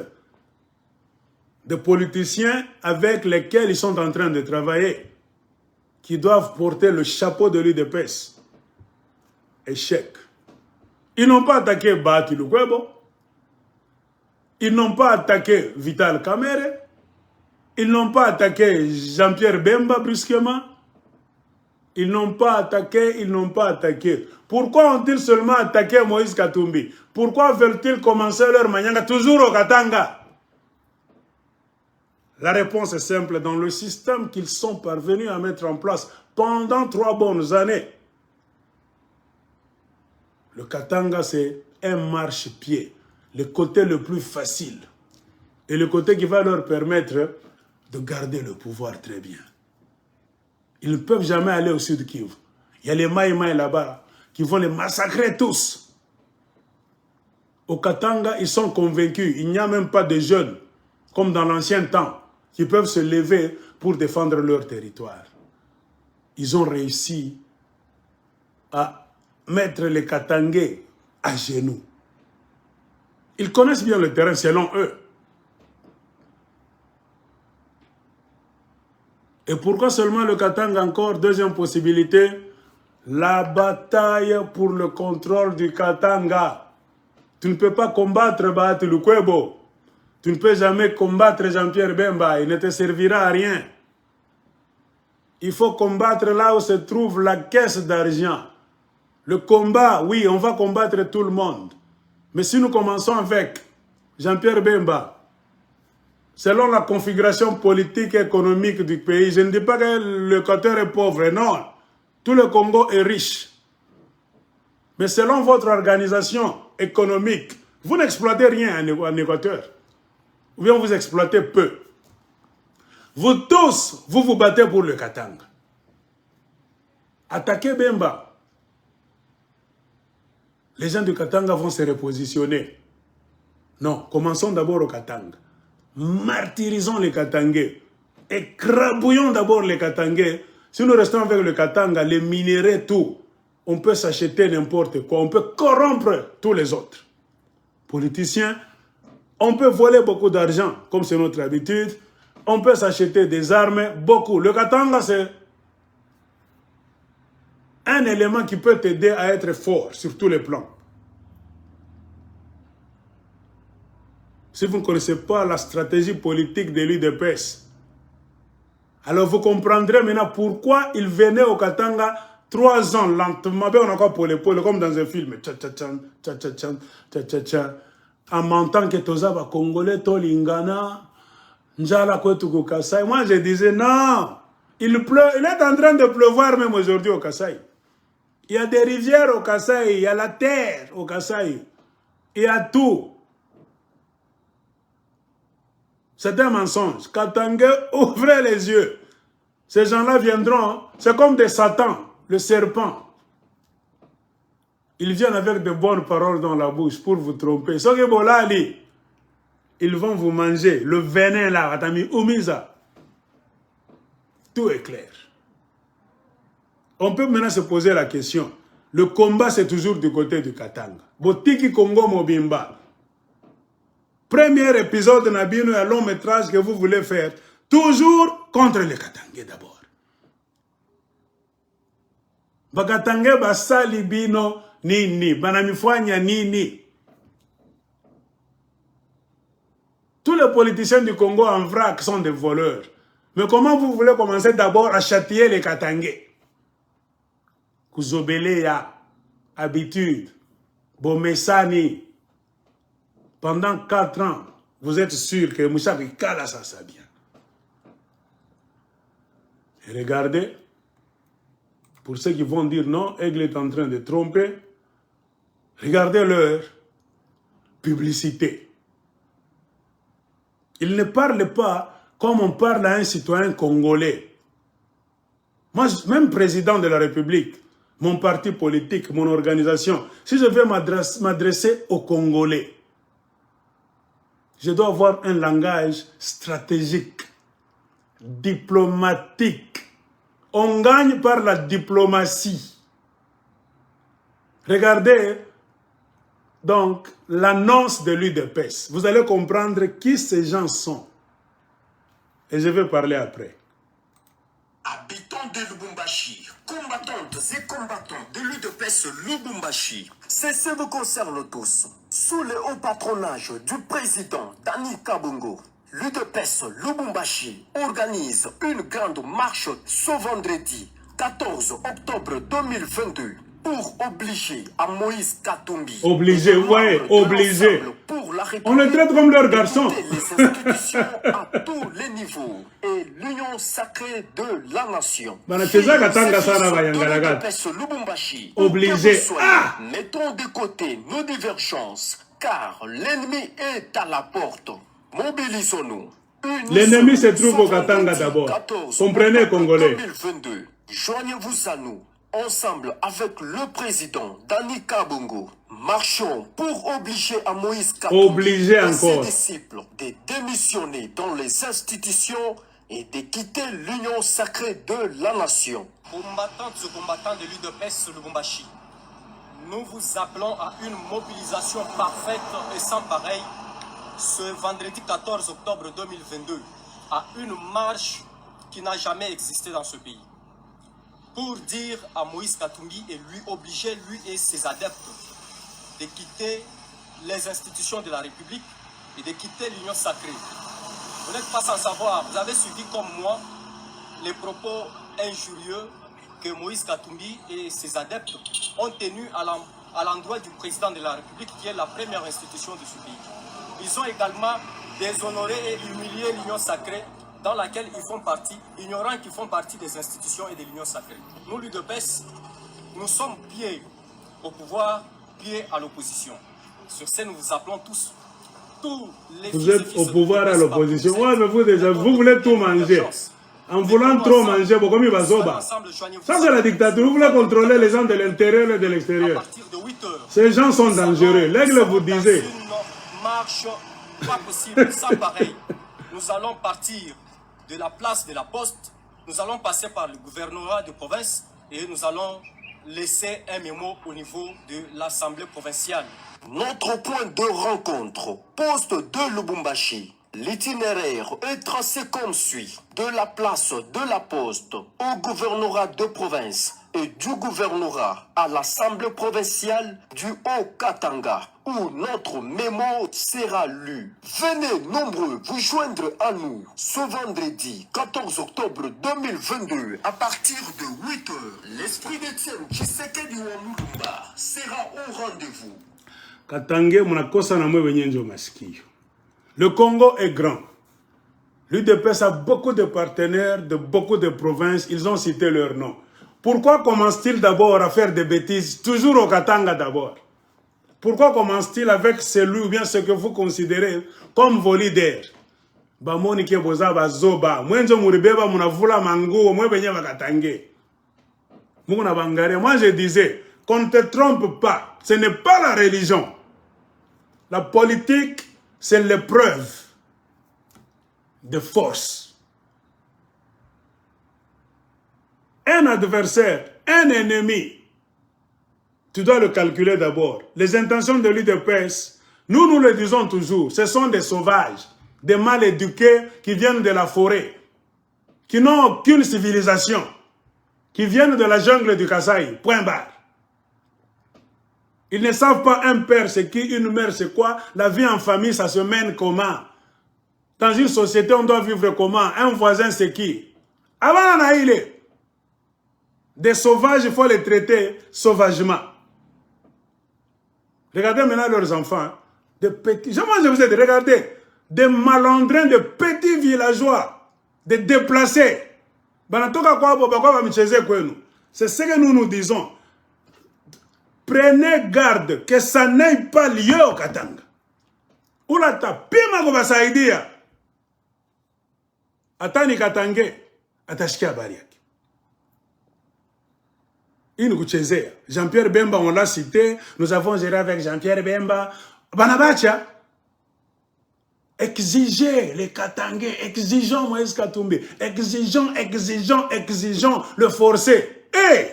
de politiciens avec lesquels ils sont en train de travailler, qui doivent porter le chapeau de l'UDPS. Échec. Ils n'ont pas attaqué Bahati Lukwebo. Ils n'ont pas attaqué Vital Kamerhe. Ils n'ont pas attaqué Jean-Pierre Bemba brusquement. Ils n'ont pas attaqué. Pourquoi ont-ils seulement attaqué Moïse Katumbi? Pourquoi veulent-ils commencer leur manyanga toujours au Katanga? La réponse est simple. Dans le système qu'ils sont parvenus à mettre en place pendant 3 bonnes années, le Katanga, c'est un marchepied, le côté le plus facile et le côté qui va leur permettre de garder le pouvoir très bien. Ils ne peuvent jamais aller au sud Kivu. Il y a les Maïmaï là-bas qui vont les massacrer tous. Au Katanga, ils sont convaincus. Il n'y a même pas de jeunes, comme dans l'ancien temps, qui peuvent se lever pour défendre leur territoire. Ils ont réussi à mettre les Katangais à genoux. Ils connaissent bien le terrain selon eux. Et pourquoi seulement le Katanga encore? Deuxième possibilité, la bataille pour le contrôle du Katanga. Tu ne peux pas combattre Bahati Lukwebo. Tu ne peux jamais combattre Jean-Pierre Bemba. Il ne te servira à rien. Il faut combattre là où se trouve la caisse d'argent. Le combat, oui, on va combattre tout le monde. Mais si nous commençons avec Jean-Pierre Bemba, selon la configuration politique et économique du pays, je ne dis pas que l'Équateur est pauvre, non. Tout le Congo est riche. Mais selon votre organisation économique, vous n'exploitez rien en Équateur. Ou bien vous exploitez peu. Vous tous, vous vous battez pour le Katanga. Attaquez Bemba. Les gens du Katanga vont se repositionner. Non, commençons d'abord au Katanga. Martyrisons les Katangais. Écrabouillons d'abord les Katangais. Si nous restons avec le Katanga, les minéraux, tout, on peut s'acheter n'importe quoi. On peut corrompre tous les autres. Politiciens, on peut voler beaucoup d'argent, comme c'est notre habitude. On peut s'acheter des armes, beaucoup. Le Katanga, c'est un élément qui peut t'aider à être fort sur tous les plans. Si vous ne connaissez pas la stratégie politique de l'UDPS, alors vous comprendrez maintenant pourquoi il venait au Katanga 3 ans lentement, on a encore pour l'épaule, comme dans un film, en mentant que Tozaba Congolais, Tolingana, Njala Kwetuku Kasai. Moi je disais non, il pleut, il est en train de pleuvoir même aujourd'hui au Kasai. Il y a des rivières au Kasai, il y a la terre au Kasai, il y a tout. C'est un mensonge. Katanga, ouvrez les yeux. Ces gens-là viendront, c'est comme des satans, le serpent. Ils viennent avec de bonnes paroles dans la bouche pour vous tromper. Ce que bolali, ils vont vous manger. Le venin là, atami umisa. Tout est clair. On peut maintenant se poser la question. Le combat, c'est toujours du côté du Katanga. Botiki Congo Mobimba. Premier épisode Nabino, un long métrage que vous voulez faire. Toujours contre les Katangais d'abord. Bakatangais basali bino nini. Banamifwanya nini. Tous les politiciens du Congo en vrac sont des voleurs. Mais comment vous voulez commencer d'abord à châtier les Katangais? Kuzobeleya, habitude, Bomessani. Pendant 4 ans, vous êtes sûr que Moussa Kala ça bien. Et regardez, pour ceux qui vont dire non, Aigle est en train de tromper, regardez leur publicité. Ils ne parlent pas comme on parle à un citoyen congolais. Moi, même président de la République, mon parti politique, mon organisation, si je veux m'adresser aux Congolais, je dois avoir un langage stratégique, diplomatique. On gagne par la diplomatie. Regardez donc l'annonce de l'UDPS. Vous allez comprendre qui ces gens sont. Et je vais parler après. Habitants de Lubumbashi, combattantes et combattants de l'UDPS Lubumbashi, ceci vous concerne tous. Sous le haut patronage du président Dani Kabongo, l'UDPS Lubumbashi organise une grande marche ce vendredi 14 octobre 2022 pour obliger à Moïse Katumbi. Obligé, ouais, obligé. On les traite comme leurs garçons. Les institutions à tous les niveaux et l'union sacrée de la nation. Obligé. Mettons de côté nos divergences, car l'ennemi est à la porte. Mobilisons-nous. L'ennemi se trouve au Katanga d'abord. Comprenez, Congolais. 2022. Joignez-vous à nous. Ensemble avec le président Dani Kabongo, marchons pour obliger à Moïse Katumbi et ses disciples de démissionner dans les institutions et de quitter l'union sacrée de la nation. Combattantes et combattants de l'UDPS Lubumbashi, nous vous appelons à une mobilisation parfaite et sans pareil ce vendredi 14 octobre 2022 à une marche qui n'a jamais existé dans ce pays. Pour dire à Moïse Katumbi et lui obliger, lui et ses adeptes, de quitter les institutions de la République et de quitter l'union sacrée. Vous n'êtes pas sans savoir, vous avez suivi comme moi les propos injurieux que Moïse Katumbi et ses adeptes ont tenus à l'endroit du président de la République, qui est la première institution de ce pays. Ils ont également déshonoré et humilié l'union sacrée dans laquelle ils font partie, ignorant qu'ils font partie des institutions et de l'union sacrée. Nous, l'UDPS, nous sommes pieds au pouvoir, pieds à l'opposition. Sur ce, nous vous appelons tous les... Vous êtes au pouvoir à l'opposition. Ouais, mais vous déjà, vous voulez tout manger. En voulant trop manger, comme il va zoba. Ça, c'est la dictature. Vous voulez contrôler les gens de l'intérieur et de l'extérieur. Ces gens sont dangereux. L'aigle vous disait. Une marche pas possible, sans pareil. Nous allons partir de la place de la Poste, nous allons passer par le gouvernorat de province et nous allons laisser un mémo au niveau de l'Assemblée provinciale. Notre point de rencontre, poste de Lubumbashi. L'itinéraire est tracé comme suit. De la place de la Poste au gouvernorat de province et du gouvernorat à l'Assemblée provinciale du Haut-Katanga, où notre mémo sera lu. Venez nombreux vous joindre à nous ce vendredi 14 octobre 2022 à partir de 8 h. L'esprit d'Étienne Tshisekedi Wamulumba sera au rendez-vous. Katange munakosa na mwe wenyenjo masikio. Le Congo est grand. L'UDPS a beaucoup de partenaires de beaucoup de provinces. Ils ont cité leur nom. Pourquoi commence-t-il d'abord à faire des bêtises, toujours au Katanga d'abord? Pourquoi commence-t-il avec celui ou bien ce que vous considérez comme vos leaders? Bamoni ke boza bazoba. Mwenzo muribeba munavula manguo mwe benye bakatange. Muna bangare. Moi je disais, qu'on ne te trompe pas. Ce n'est pas la religion. La politique, c'est l'épreuve de force. Un adversaire, un ennemi, tu dois le calculer d'abord. Les intentions de l'UDPS, nous le disons toujours, ce sont des sauvages, des mal éduqués qui viennent de la forêt, qui n'ont aucune civilisation, qui viennent de la jungle du Kasaï, point barre. Ils ne savent pas un père c'est qui, une mère c'est quoi, la vie en famille ça se mène comment. Dans une société on doit vivre comment, un voisin c'est qui. Avant on a eu des sauvages, il faut les traiter sauvagement. Regardez maintenant leurs enfants, des petits, moi je vous ai dit, regardez, des malandrins, de petits villageois, des déplacés. C'est ce que nous nous disons. Prenez garde que ça n'ait pas lieu au Katanga. Oula ta pima ko basaidia. Atani Katange, atashkia bariak. Jean-Pierre Bemba, on l'a cité, nous avons géré avec Jean-Pierre Bemba. Banabacha, exiger les Katangais, exigeons Moïse Katumbi, exigeons le forcer. Et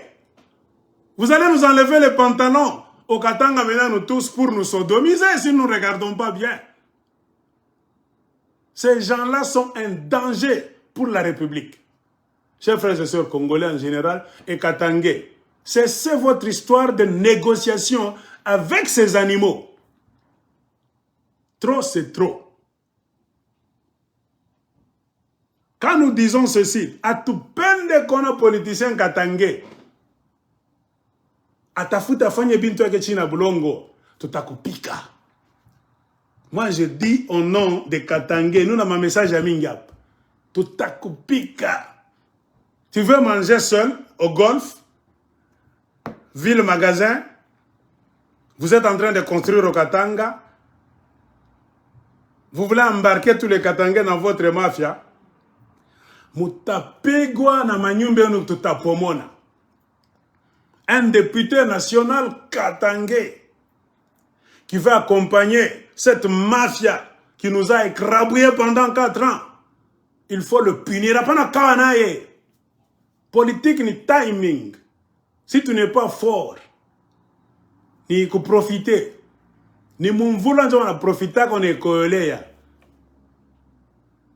vous allez nous enlever les pantalons au Katanga maintenant nous tous pour nous sodomiser si nous ne regardons pas bien. Ces gens-là sont un danger pour la République. Chers frères et sœurs congolais en général et Katangais, c'est votre histoire de négociation avec ces animaux. Trop, c'est trop. Quand nous disons ceci, à tout peine de qu'on a politicien Katangais, à ta futa fanye bintu yake china bulongo, tutakupika. Moi je dis au nom de Katangais, nous avons un message à Mingap. Tutakupika. Tu veux manger seul au golf, ville magasin, vous êtes en train de construire au Katanga, vous voulez embarquer tous les Katangais dans votre mafia, mutapigwa na manyumbe nu tutapomona. Un député national Katangais qui va accompagner cette mafia qui nous a écrabouillé pendant 4 ans, il faut le punir. Politique ni timing. Si tu n'es pas fort, ni que profiter, ni mon voulant profiter qu'on est collé.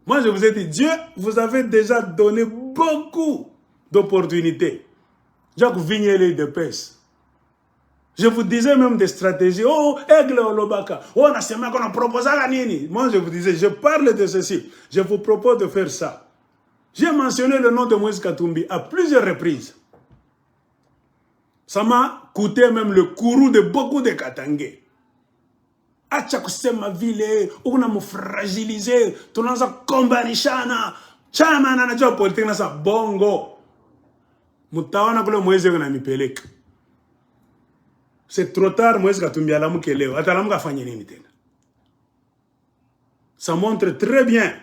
Moi je vous ai dit, Dieu vous avait déjà donné beaucoup d'opportunités. Jacques Vignelli de PES. Je vous disais même des stratégies. Oh, Aigle Olobaka. Oh, on a proposé à Nini. Moi je vous disais, je parle de ceci. Je vous propose de faire ça. J'ai mentionné le nom de Moïse Katumbi à plusieurs reprises. Ça m'a coûté même le courroux de beaucoup de Katangais. Ma ville, on a me fragilisé, tout le monde a combarishana, chama na najua politique na sa bongo. Mutawana kule Moïse na mipeleka. C'est trop tard Moïse Katumbi alamu keleo, atalamu kafanya nini tena. Ça montre très bien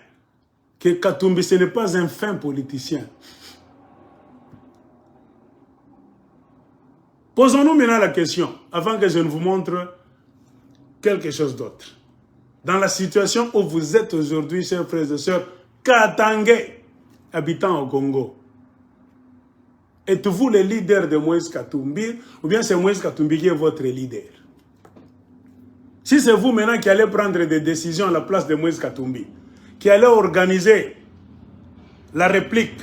que Katumbi ce n'est pas un fin politicien. Posons-nous maintenant la question, avant que je ne vous montre quelque chose d'autre. Dans la situation où vous êtes aujourd'hui, chers frères et sœurs, Katangais, habitant au Congo, êtes-vous le leader de Moïse Katumbi ou bien c'est Moïse Katumbi qui est votre leader? Si c'est vous maintenant qui allez prendre des décisions à la place de Moïse Katumbi, qui allez organiser la réplique,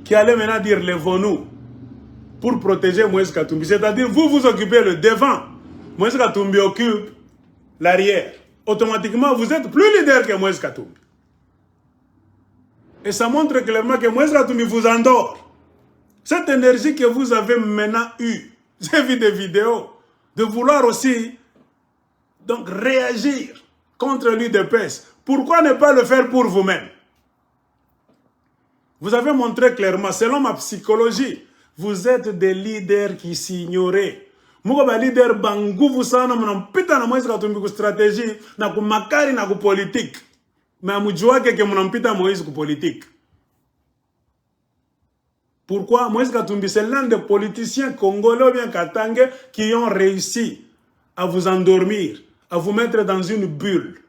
qui allez maintenant dire lèvons-nous pour protéger Moïse Katumbi, c'est-à-dire vous vous occupez le devant, Moïse Katumbi occupe l'arrière. Automatiquement, vous êtes plus leader que Moïse Katumbi. Et ça montre clairement que Moïse Katumbi vous endort. Cette énergie que vous avez maintenant eue, j'ai vu des vidéos, de vouloir aussi donc réagir contre l'UDPS. Pourquoi ne pas le faire pour vous-même? Vous avez montré clairement, selon ma psychologie, vous êtes des leaders qui s'ignoraient. Muko leader banguvu sana mnampita na Moïse Katumbi ku stratégie na ku makari na ku politique. Mais amujuake ke mnampita Moïse ku politique. Pourquoi? Moïse Katumbi, c'est l'un des politiciens congolais ou bien katangais qui ont réussi à vous endormir, à vous mettre dans une bulle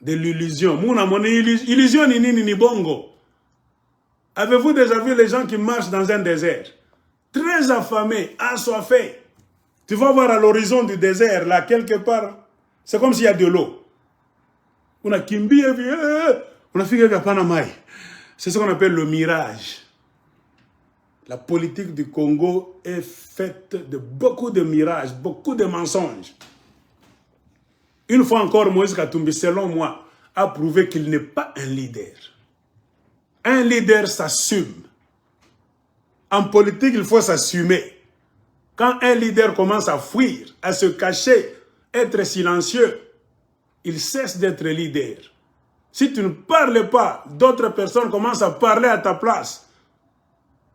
de l'illusion. Illusion ni bongo. Avez-vous déjà vu les gens qui marchent dans un désert? Très affamés, assoiffés. Tu vas voir à l'horizon du désert, là, quelque part, c'est comme s'il y a de l'eau. On a kimbi, on a fait Panamaï. C'est ce qu'on appelle le mirage. La politique du Congo est faite de beaucoup de mirages, beaucoup de mensonges. Une fois encore, Moïse Katumbi, selon moi, a prouvé qu'il n'est pas un leader. Un leader s'assume. En politique, il faut s'assumer. Quand un leader commence à fuir, à se cacher, être silencieux, il cesse d'être leader. Si tu ne parles pas, d'autres personnes commencent à parler à ta place.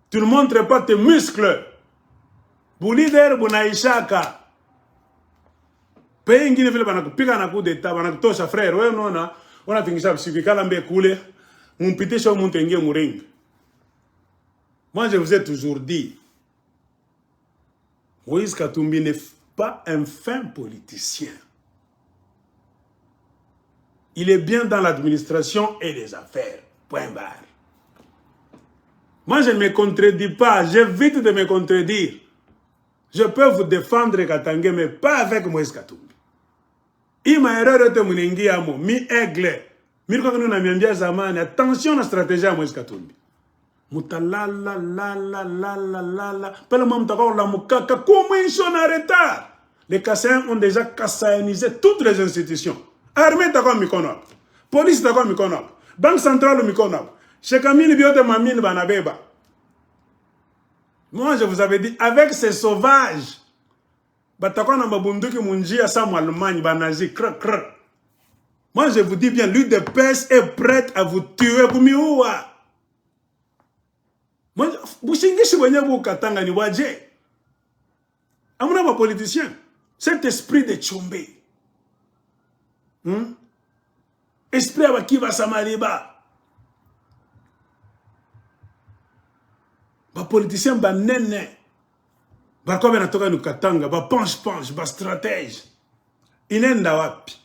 Tu ne montres pas tes muscles. Bu leader, bu naishaka. Pays ngine vile banakupika na coup d'état, banakutosha frère. Wewe unaona, unatingisha msikikala mbe kule, mumpitisha mutenge muringi. Moi, je vous ai toujours dit, Moïse Katumbi n'est pas un fin politicien. Il est bien dans l'administration et les affaires. Point barre. Moi, je ne me contredis pas. J'évite de me contredire. Je peux vous défendre Katangé, mais pas avec Moïse Katumbi. Ima erreur de muningi amo, mi aigle. Mirko kanu na miambia zamani, attention à la stratégie à Moïse Katumbi. Mutalala, la, la, la, la, la, la. Pele mamtaka la mukaka, comment ils sont en retard? Les Kassaïens ont déjà kassaïanisé toutes les institutions. Armée t'as comme Mikonop. Police t'as comme Mikonop. Banque centrale Mikonop. Chez Kamini Biote Mamine Banabeba. Moi je vous avais dit, avec ces sauvages, Batakwa na Babunduki Munjia Sam Allemagne, Banazi, crac, crac. Moi je vous dis bien, l'UDPS est prête à vous tuer pour Miouwa. Moi, Bouchingi Chibonya Boukatanga ni Wadje. Amuna ma politicien. Cet esprit de Tchombe. Esprit à Kiva Samariba. Ba politicien ba nene. Ba kwa bena toka nukatanga. Ba penche, ba stratège. Inenda wapi.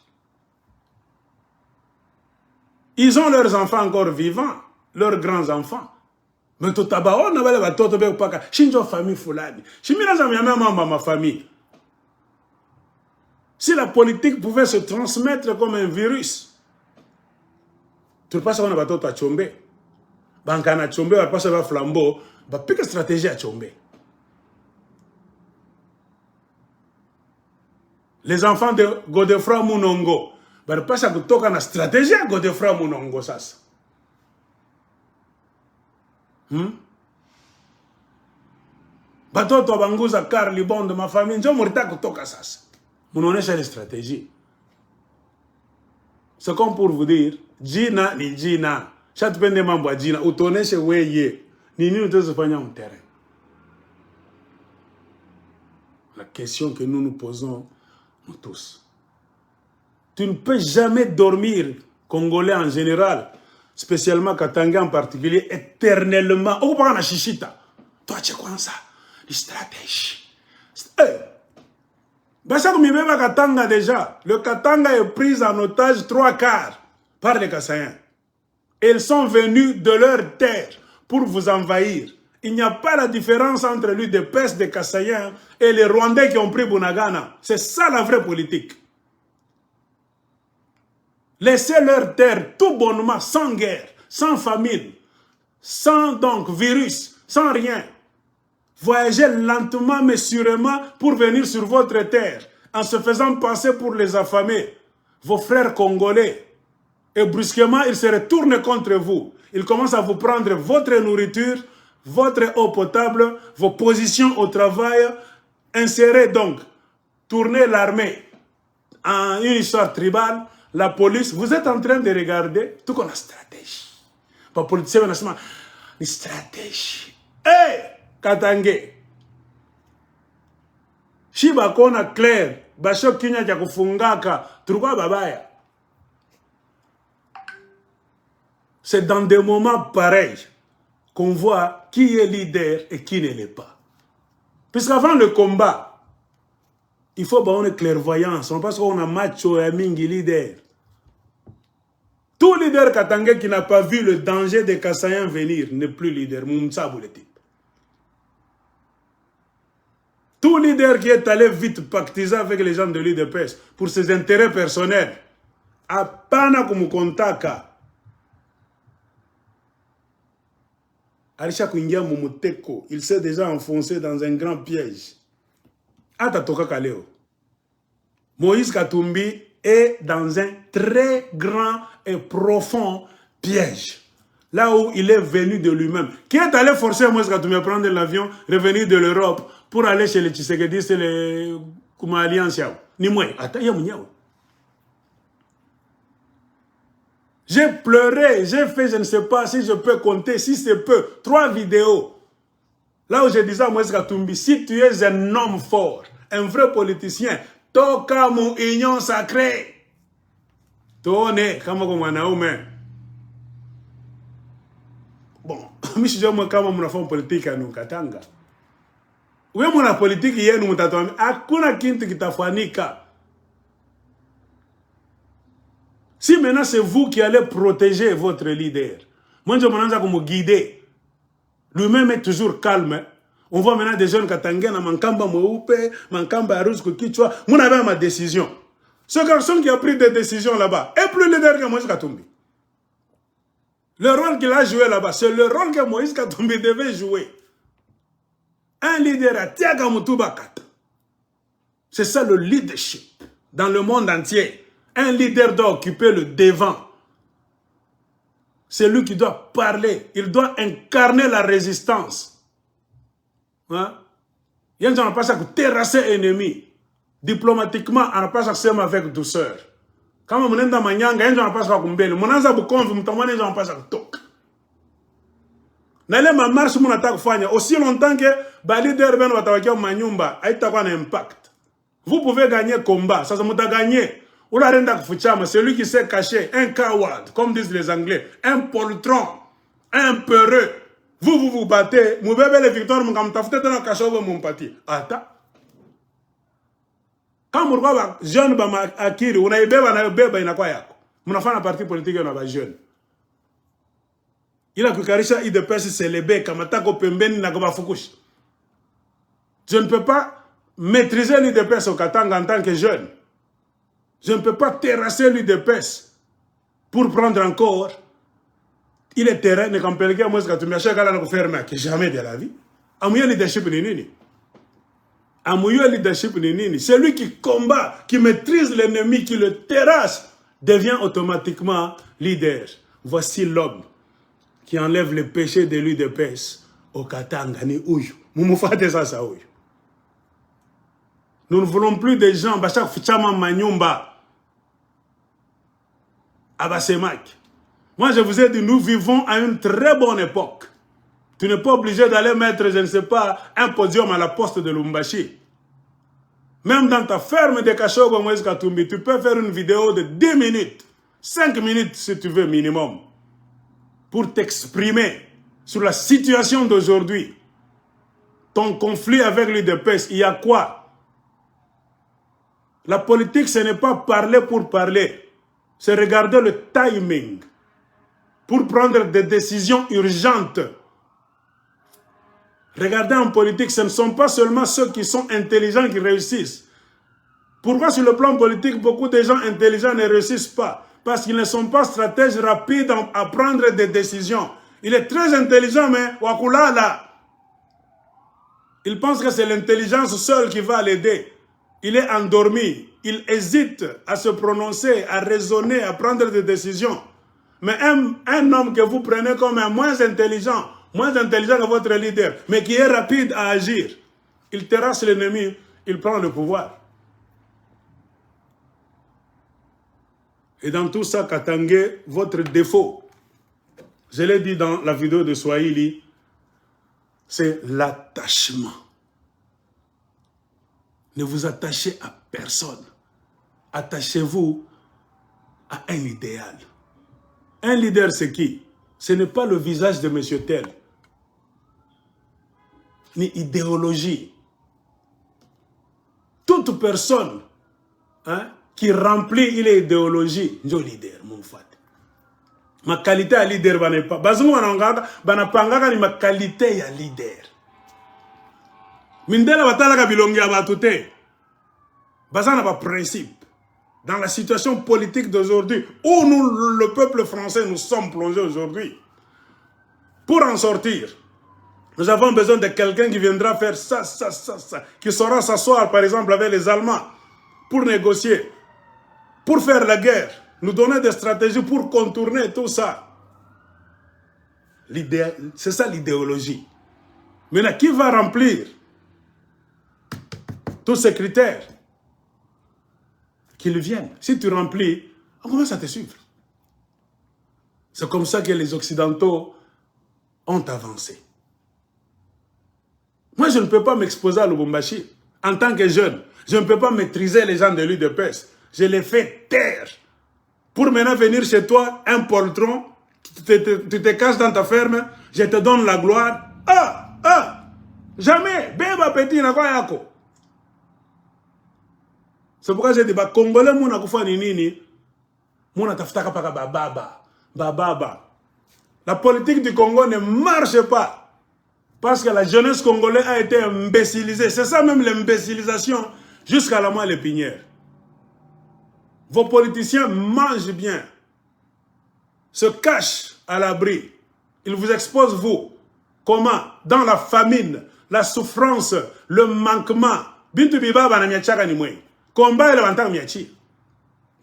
Ils ont leurs enfants encore vivants. Leurs grands enfants. Mais tout tabac, on a pas de toto be paka. Shinjo famille fulani. Shimira za ma famille. Si la politique pouvait se transmettre comme un virus, tu passes on a bateau à Tchombe. Bankana Tchombe va passer à flambeau, va piquer stratégie à Tchombe. Les enfants de Godefroy Munongo, va passer à toka na stratégie à Godefroy Munongo ça. Bateau to banguza car libon de ma famille, njo morita kutoka sasa. Munonesha les stratégies. C'est comme pour vous dire, Gina ni Gina. Chaque pende mambo Gina, utoneshe weye. Ni nini utazofanya en terrain. La question que nous nous posons, nous tous. Tu ne peux jamais dormir, Congolais en général, spécialement Katanga en particulier, éternellement. Oh, pas na chichita. Toi, tu es quoi ça? Les stratégies. Katanga déjà. Le Katanga est pris en otage 3/4 par les Kassaïens. Ils sont venus de leur terre pour vous envahir. Il n'y a pas la différence entre l'UDPS des Kassaïens et les Rwandais qui ont pris Bunagana. C'est ça la vraie politique. Laissez leur terre tout bonnement, sans guerre, sans famine, sans donc virus, sans rien. Voyagez lentement mais sûrement pour venir sur votre terre, en se faisant passer pour les affamés, vos frères congolais. Et brusquement, ils se retournent contre vous. Ils commencent à vous prendre votre nourriture, votre eau potable, vos positions au travail. Insérez donc, tournez l'armée en une histoire tribale. La police, vous êtes en train de regarder tout qu'on a stratégie. Pas politicien, mais une stratégie. Hey, Katangé. Shiba kona clair, basho kinya cha kufungaka, turukwa babaya. C'est dans des moments pareils qu'on voit qui est leader et qui ne l'est pas. Puisqu'avant le combat, il faut avoir une clairvoyance, parce qu'on a macho et mingi leader. Tout leader katangais qui n'a pas vu le danger des Kassaïens venir n'est plus leader. Moumsabou le type. Tout leader qui est allé vite pactiser avec les gens de l'UDPS pour ses intérêts personnels, apana comme kontaka. Arisha Kuingia Mumuteko, il s'est déjà enfoncé dans un grand piège. Atatoka Kaleo. Moïse Katumbi est dans un très grand et profond piège. Là où il est venu de lui-même. Qui est allé forcer Moïse Katumbi à prendre l'avion, revenir de l'Europe pour aller chez les Tshisekedi, c'est les Alliance. Ni moi. Attends, il y a j'ai pleuré, j'ai fait, je ne sais pas si je peux compter, si c'est peu, 3 vidéos. Là où je disais à Moïse Katumbi, si tu es un homme fort, un vrai politicien, toka mon union sacrée. Tone, kama kwa mwanaume. Bon, mishi jomo kama mnafanya politique anu katanga. Uwe mwana politique yenu mtatuambia, hakuna kitu kitafanika. Si maintenant c'est vous qui allez protéger votre leader, moi je m'en vais vous guider. Lui-même est toujours calme. On voit maintenant des jeunes Katangais dans Mankamba Moupe, Mankamba Arus Kichwa. Moi j'avais ma décision. Ce garçon qui a pris des décisions là-bas est plus leader que Moïse Katumbi. Le rôle qu'il a joué là-bas, c'est le rôle que Moïse Katumbi devait jouer. Un leader à Tiagamutubakat. C'est ça le leadership dans le monde entier. Un leader doit occuper le devant. C'est lui qui doit parler. Il doit incarner la résistance. Hein? Il n'y a pas ça que terrasser l'ennemi. Diplomatiquement, on n'a pas ça avec douceur. Quand on est dans Manyanga, on n'a pas ça comme belle. On a ça pour convaincre, on n'a pas ça comme toc. N'allez ma marche, mon attaque fanya. Aussi longtemps que le leader ben watawaki manyumba, aïta quoi un impact. Vous pouvez gagner combat, ça m'a gagné. Celui qui s'est caché, un coward, comme disent les Anglais, un poltron, un peureux. Vous battez, vous bébé les victoires, vous avez dans le cachot, mon parti. Attends. Quand vous voyez jeune, akiri, vous avez bébé, il n'a pas yako. Vous avez fait un parti politique, vous avez jeune. Il a kukarisha IDPS célébé, kamatako pembeni na goba fukushi. Je ne peux pas maîtriser l'IDPS au Katanga en tant que jeune. Je ne peux pas terrasser l'UDPS pour prendre encore. Il est terrain, ne comme quelqu'un, moi, quand tu m'as cherché à la faire, que jamais de la vie. Amouya leadership nini. Amouya leadership nini. Celui qui combat, qui maîtrise l'ennemi, qui le terrasse, devient automatiquement leader. Voici l'homme qui enlève le péché de l'UDPS au Katanga, ni Ouyu. Moumoufa ça, ça Ouyu. Nous ne voulons plus des gens, Bachak Fichama Manyumba, Abasemak. Moi, je vous ai dit, nous vivons à une très bonne époque. Tu n'es pas obligé d'aller mettre, je ne sais pas, un podium à la poste de Lumbashi. Même dans ta ferme de Kashogo Moïse Katumbi, tu peux faire une vidéo de 10 minutes, 5 minutes si tu veux minimum, pour t'exprimer sur la situation d'aujourd'hui. Ton conflit avec l'UDPS, il y a quoi? La politique, ce n'est pas parler pour parler. C'est regarder le timing pour prendre des décisions urgentes. Regardez en politique, ce ne sont pas seulement ceux qui sont intelligents qui réussissent. Pourquoi sur le plan politique, beaucoup de gens intelligents ne réussissent pas? Parce qu'ils ne sont pas stratèges rapides à prendre des décisions. Il est très intelligent, mais wakulala. Il pense que c'est l'intelligence seule qui va l'aider. Il est endormi, il hésite à se prononcer, à raisonner, à prendre des décisions. Mais un homme que vous prenez comme un moins intelligent que votre leader, mais qui est rapide à agir, il terrasse l'ennemi, il prend le pouvoir. Et dans tout ça, Katangé, votre défaut, je l'ai dit dans la vidéo de Swahili, c'est l'attachement. Ne vous attachez à personne. Attachez-vous à un idéal. Un leader, c'est qui? Ce n'est pas le visage de M. Tel. ni idéologie. Toute personne hein, qui remplit une idéologie, je leader, mon frère. Ma qualité à leader, banapangaka ni ma qualité à leader. Mindela batalaka bilongi ya batute. Bazana ba principe. Dans la situation politique d'aujourd'hui, où nous, le peuple français, nous sommes plongés aujourd'hui, pour en sortir, nous avons besoin de quelqu'un qui viendra faire ça, qui saura s'asseoir, par exemple, avec les Allemands, pour négocier, pour faire la guerre, nous donner des stratégies pour contourner tout ça. C'est ça l'idéologie. Maintenant, qui va remplir tous ces critères? Qu'ils viennent. Si tu remplis, on commence à te suivre. C'est comme ça que les Occidentaux ont avancé. Moi, je ne peux pas m'exposer à Lubumbashi. En tant que jeune, je ne peux pas maîtriser les gens de l'UDPS. Je les fais taire. Pour maintenant venir chez toi, un poltron, tu te caches dans ta ferme, je te donne la gloire. Jamais. Beba petit, na kwa yako. C'est pourquoi j'ai dit, bah, Congolais, mouna kufa ni nini, mouna tafutaka paka bababa. La politique du Congo ne marche pas. Parce que la jeunesse congolaise a été imbécilisée. C'est ça même l'imbécilisation jusqu'à la moelle épinière. Vos politiciens mangent bien, se cachent à l'abri. Ils vous exposent, vous, comment, dans la famine, la souffrance, le manquement. Bintu biba bana miachaka ni mwe. Combat est l'avantag miachi.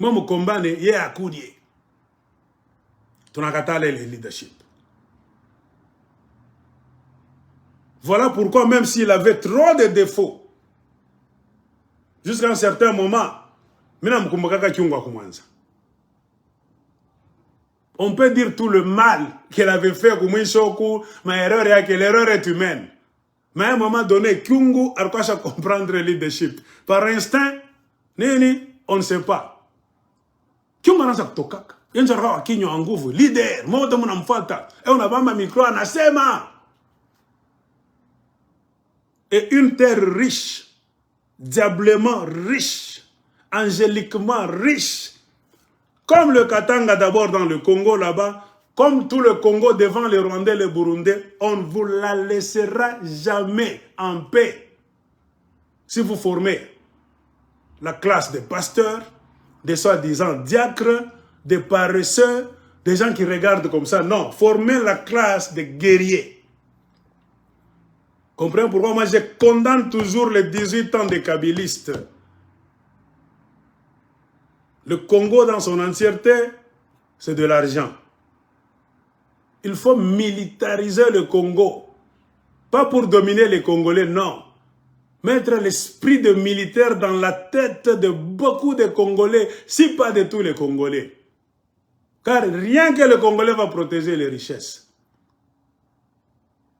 Moi, mon combat n'est pas à coudier. Tu n'as qu'à le leadership. Voilà pourquoi, même s'il avait trop de défauts, jusqu'à un certain moment, on peut dire tout le mal qu'il avait fait, mais l'erreur est humaine. Mais à un moment donné, Kyungu a quoi comprendre le leadership. Par instinct, on ne sait pas. Kyungu a tokaka. Leader, et on a pas ma micro, on a sema. Et une terre riche, diablement riche, angéliquement riche, comme le Katanga d'abord dans le Congo là-bas, comme tout le Congo devant les Rwandais, les Burundais, on ne vous la laissera jamais en paix. Si vous formez la classe des pasteurs, des soi-disant diacres, des paresseux, des gens qui regardent comme ça, non, formez la classe des guerriers. Comprenez pourquoi moi je condamne toujours les 18 ans des kabylistes. Le Congo dans son entièreté, c'est de l'argent. Il faut militariser le Congo. Pas pour dominer les Congolais, non. Mettre l'esprit de militaire dans la tête de beaucoup de Congolais, si pas de tous les Congolais. Car rien que le Congolais va protéger les richesses.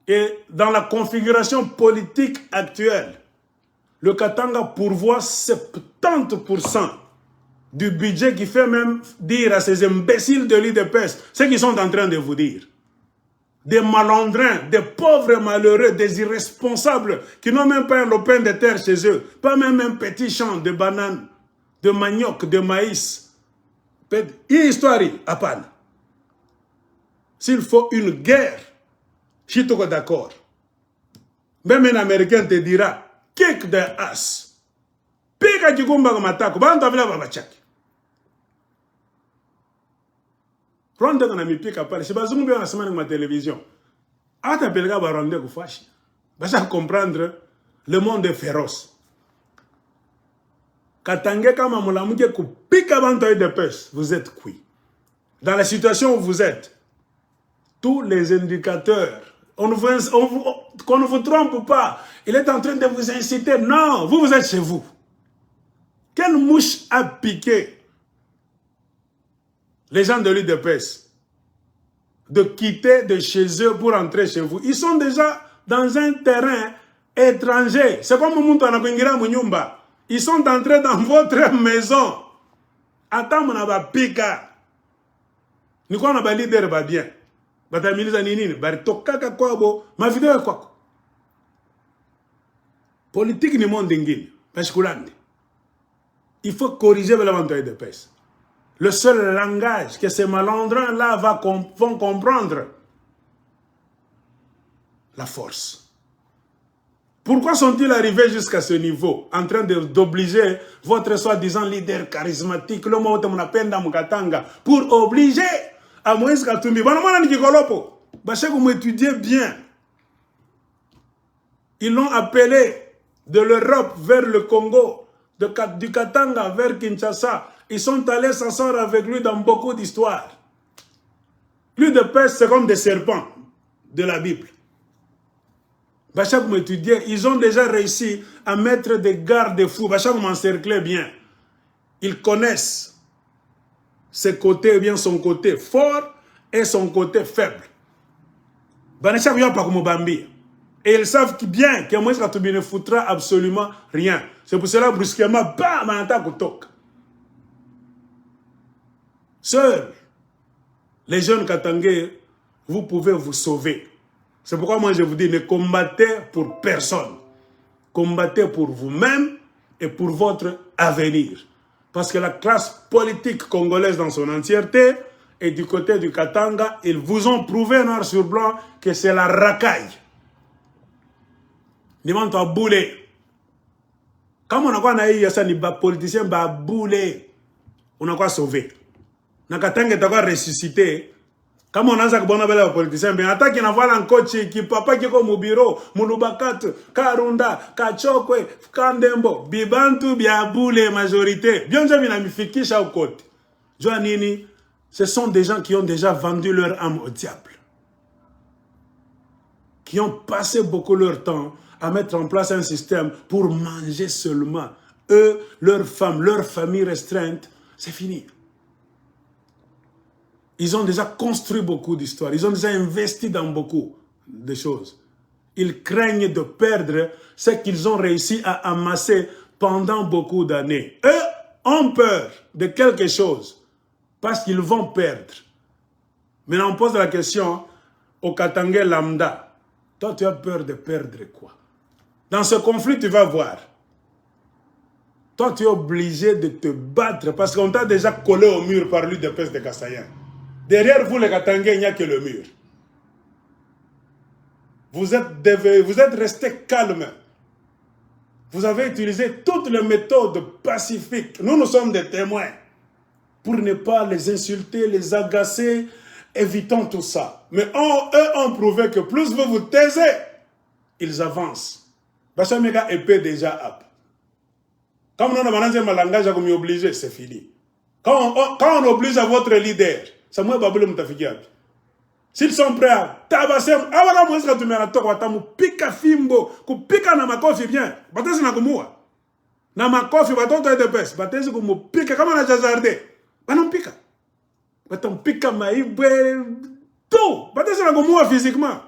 Et dans la configuration politique actuelle, le Katanga pourvoit 70% du budget qui fait même dire à ces imbéciles de l'UDPS ce qu'ils sont en train de vous dire. Des malandrins, des pauvres malheureux, des irresponsables qui n'ont même pas un lopin de terre chez eux, pas même un petit champ de bananes, de manioc, de maïs. Histoire à panne. S'il faut une guerre, je suis d'accord. Même un Américain te dira, kick the ass. Pika kikumba matako, bantu avila babachaki. Rwanda qu'on a mis pique à parler. C'est pas ce qu'on a semaine dans ma télévision. À ta pelga va rendre que fâche. Vas à comprendre le monde est féroce. Katangé kama mulamuke ku pique avant de pêche. Vous êtes cuit. Dans la situation où vous êtes, tous les indicateurs, qu'on ne vous trompe pas. Il est en train de vous inciter. Non, vous êtes chez vous. Quelle mouche a piqué les gens de l'UDPS de quitter de chez eux pour entrer chez vous? Ils sont déjà dans un terrain étranger. C'est comme ils sont entrés dans votre maison. Attends, on a pika. Nous on a leader va bien. Ma vidéo est quoi? Politique ni monde d'ingine. Il faut corriger l'avantage de pêche. Le seul langage que ces malandrins-là vont comprendre, la force. Pourquoi sont-ils arrivés jusqu'à ce niveau, en train d'obliger votre soi-disant leader charismatique, le mot Mnapenda Mukatanga, pour obliger à Moïse Katumbi? Vous m'étudiez bien. Ils l'ont appelé de l'Europe vers le Congo, du Katanga vers Kinshasa. Ils sont allés s'asseoir avec lui dans beaucoup d'histoires. Plus de pêche, c'est comme des serpents de la Bible. Bachak m'étudiait, ils ont déjà réussi à mettre des garde-fous. Bachak m'encerclait bien. Ils connaissent ses côtés, bien son côté fort et son côté faible. Bachak vient pas comme Bambi. Et ils savent bien que Moïse Katumbi ne foutra absolument rien. C'est pour cela, brusquement, bam, en attaque au toc. Seuls les jeunes Katangais, vous pouvez vous sauver. C'est pourquoi moi je vous dis, ne combattez pour personne. Combattez pour vous-même et pour votre avenir. Parce que la classe politique congolaise dans son entièreté et du côté du Katanga, ils vous ont prouvé noir sur blanc que c'est la racaille. Demande toi bouler. Comme on a quoi naï yasa ni ba politicien ba bouler. On a quoi sauver. Na Katanga ta quoi ressusciter. Comme on a ça que bon appelle les politiciens, mais attaque qui n'a pas encore qui papa qui est comme au bureau, Mouloubakat, Karunda, Kachokwe, Kandembo, Bibantu, Biaboule, majorité. Bien jamais n'a mis Fikisha au côté. Joanini, ce sont des gens qui ont déjà vendu leur âme au diable. Qui ont passé beaucoup leur temps à mettre en place un système pour manger seulement. Eux, leurs femmes, leur famille restreinte, c'est fini. Ils ont déjà construit beaucoup d'histoires. Ils ont déjà investi dans beaucoup de choses. Ils craignent de perdre ce qu'ils ont réussi à amasser pendant beaucoup d'années. Eux ont peur de quelque chose parce qu'ils vont perdre. Maintenant, on pose la question au Katangais lambda. Toi, tu as peur de perdre quoi? Dans ce conflit, tu vas voir. Toi, tu es obligé de te battre parce qu'on t'a déjà collé au mur par l'UDPS de Kassayan. Derrière vous, les Katangais, il n'y a que le mur. Vous êtes restés calmes. Vous avez utilisé toutes les méthodes pacifiques. Nous sommes des témoins. Pour ne pas les insulter, les agacer, évitons tout ça. Mais eux ont prouvé que plus vous vous taisez, ils avancent. Bachamega épée déjà up. Comme on a un langage à vous obliger, c'est fini. Quand on oblige à votre leader, c'est moi Babou Mutafikiab. S'ils sont prêts à tabasser, avant Moïse Katumbi na toko watamu pika fimbo, ku pika na makofi bien. Batezi na kumua. Na makofi batoto de pes, batezi kumu pika kama na jazarde. Banon pika. Baton pika maibwe tout. Batezi na kumua physiquement.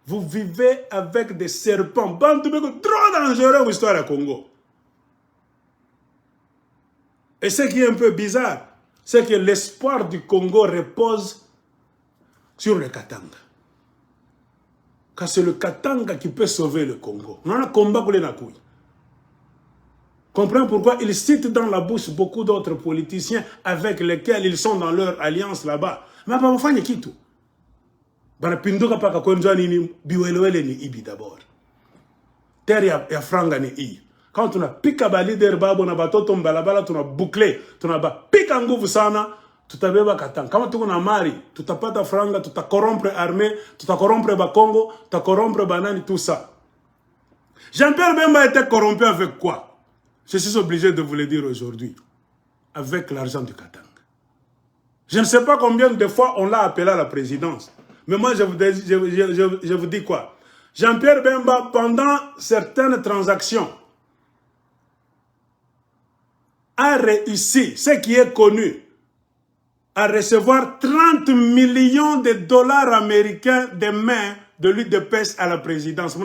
Vous vivez avec des serpents. Bantumeko trop dangereux pour l'histoire du Congo. Et ce qui est un peu bizarre, c'est que l'espoir du Congo repose sur le Katanga. Car c'est le Katanga qui peut sauver le Congo. On a un combat pour les Nakouy. Comprenez pourquoi ils citent dans la bouche beaucoup d'autres politiciens avec lesquels ils sont dans leur alliance là-bas. Mais pas vous faire qui tout. Banapinduka paka konjani ni biwelewele ni ibi d'abord. Terre ya franga ni i. Quand on a piqué à leader babo na batoto mbalabala, on a bouclé, on a piqué en gouvu sana, tout a beba katan. Quand on a mari, tout a pas ta franga, tout a corrompre armée, tout a corrompre ba Congo, tout a corrompre banani, tout ça. Jean-Pierre Bemba était corrompu avec quoi? Je suis obligé de vous le dire aujourd'hui. Avec l'argent du Katanga. Je ne sais pas combien de fois on l'a appelé à la présidence. Mais moi, je vous dis quoi? Jean-Pierre Bemba, pendant certaines transactions, a réussi, ce qui est connu, à recevoir 30 millions de dollars américains des mains de l'UDPS à la présidence.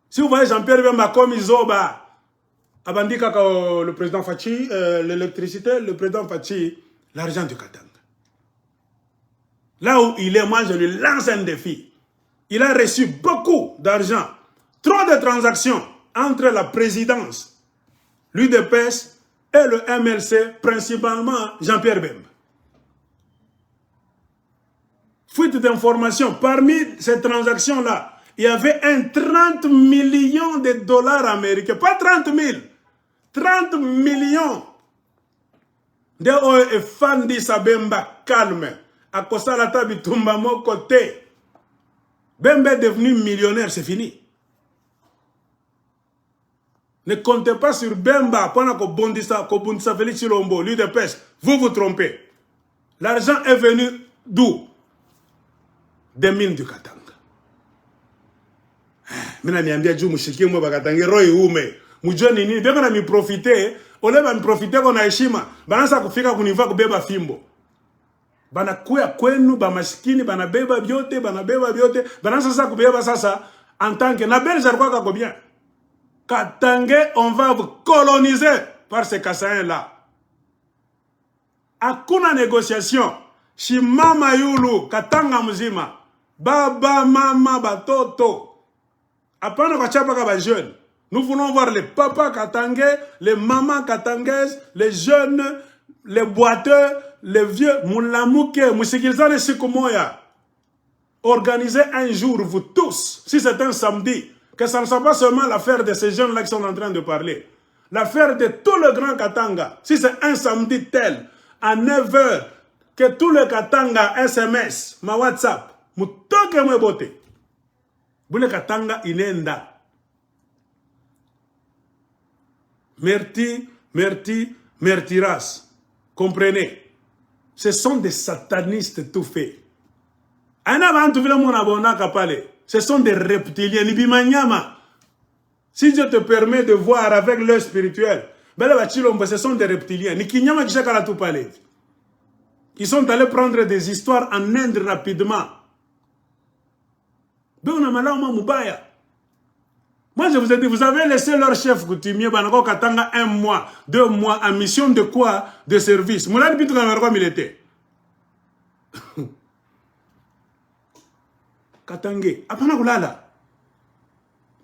Si vous voyez Jean-Pierre Bemba comme Izoba, Abandika le président Fachi, l'électricité, le président Fachi, l'argent du Katanga. Là où il est, moi je lui lance un défi. Il a reçu beaucoup d'argent, trop de transactions entre la présidence, l'UDPS et le MLC, principalement Jean-Pierre Bemba. Fuite d'informations, parmi ces transactions-là, il y avait un 30 millions de dollars américains, pas 30 000, 30 millions de OE Fandi Sabemba calme. À Kosa la tabi tumba mon côté. Bemba est devenu millionnaire, c'est fini. Ne comptez pas sur Bemba pendant que Bondissa Félix Chilombo, l'UDPS, vous vous trompez. L'argent est venu d'où? Des mines du Katanga. Mina niambia juu mshikie mwe bakatange roi ume. Mujoni nini? Beko na mi profite. Oleba mi profite kona heshima. Banasa kufika kuniva kubeba fimbo. Bana kuya kwenu, bamasikini, bana beba biote, banasa sasa kubeba sasa, en tant que, na belge quoi kako bien. Katange, on va vous coloniser par ces Kassaïens-là. Hakuna négociation. Si mama yulu, katanga mzima, baba, mama, batoto. Apana kwa chapa kaba jeune. Nous voulons voir les papas katangais, les mamans katangaises, les jeunes, les boiteux, les vieux, moulamouke, mousikilzane sikumoya. Organisez un jour, vous tous, si c'est un samedi, que ça ne soit pas seulement l'affaire de ces jeunes-là qui sont en train de parler. L'affaire de tout le grand Katanga, si c'est un samedi tel, à 9 h, que tout le Katanga SMS, ma WhatsApp, moutoke mwebote. Boule Katanga inenda. Mertiras. Comprenez? Ce sont des satanistes tout faits. Ce sont des reptiliens. Si Dieu te permet de voir avec l'œil spirituel, ce sont des reptiliens. Ils sont allés prendre des histoires en Inde rapidement. Moi, je vous ai dit, vous avez laissé leur chef coutumier, Katanga, 1 mois, 2 mois, en mission de quoi? De service. Moulani Pitou Kamerwa militaire. Katangé, apana kulala.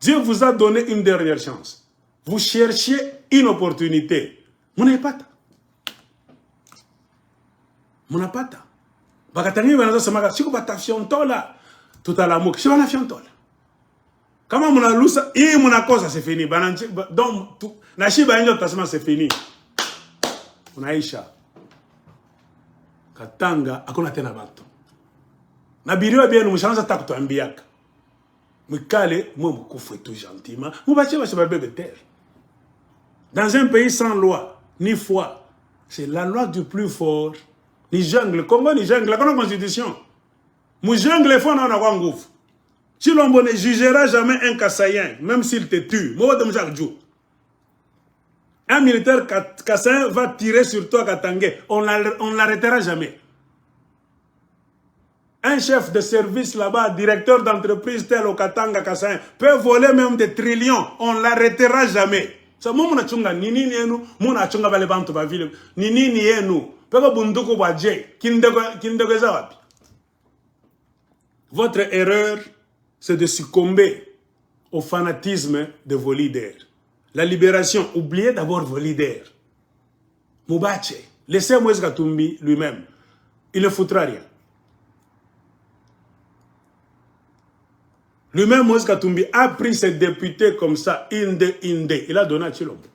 Dieu vous a donné une dernière chance. Vous cherchiez une opportunité. Vous n'avez pas. Vous n'avez pas. Bakatangé, vous n'avez pas. Si vous avez fiontola, tout à l'amour. Si vous avez fiontola. Comment vous avez ça? Et mon accord, c'est fini. Donc, c'est fini. On a Isha. Katanga, akona tena bantu. Na biriwa bien nous change attaque to ambiaka. Mukale, moi mukufwe tout gentiment. Mubache ba bébé terre. Dans un pays sans loi ni foi, c'est la loi du plus fort. Ni jungle, Congo ni jungle, la constitution. Mu jungle fo na kwa nguvu. Chilombo ne jugera jamais un Kassaïen, même s'il te tue. Moi de chaque jour. Un militaire Kassaïen va tirer sur toi Katangé, on l'arrêtera jamais. Un chef de service là-bas, directeur d'entreprise tel au Katanga Kassaïen, peut voler même des trillions. On ne l'arrêtera jamais. Ça, moi, je suis nini nous, moi, je suis nini nous, votre erreur, c'est de succomber au fanatisme de vos leaders. La libération, oubliez d'abord vos leaders. Moubache, laissez Moïse Katumbi lui-même. Il ne foutra rien. Lui-même, Moïse Katumbi a pris ses députés comme ça, inde. Il a donné à Chilombo.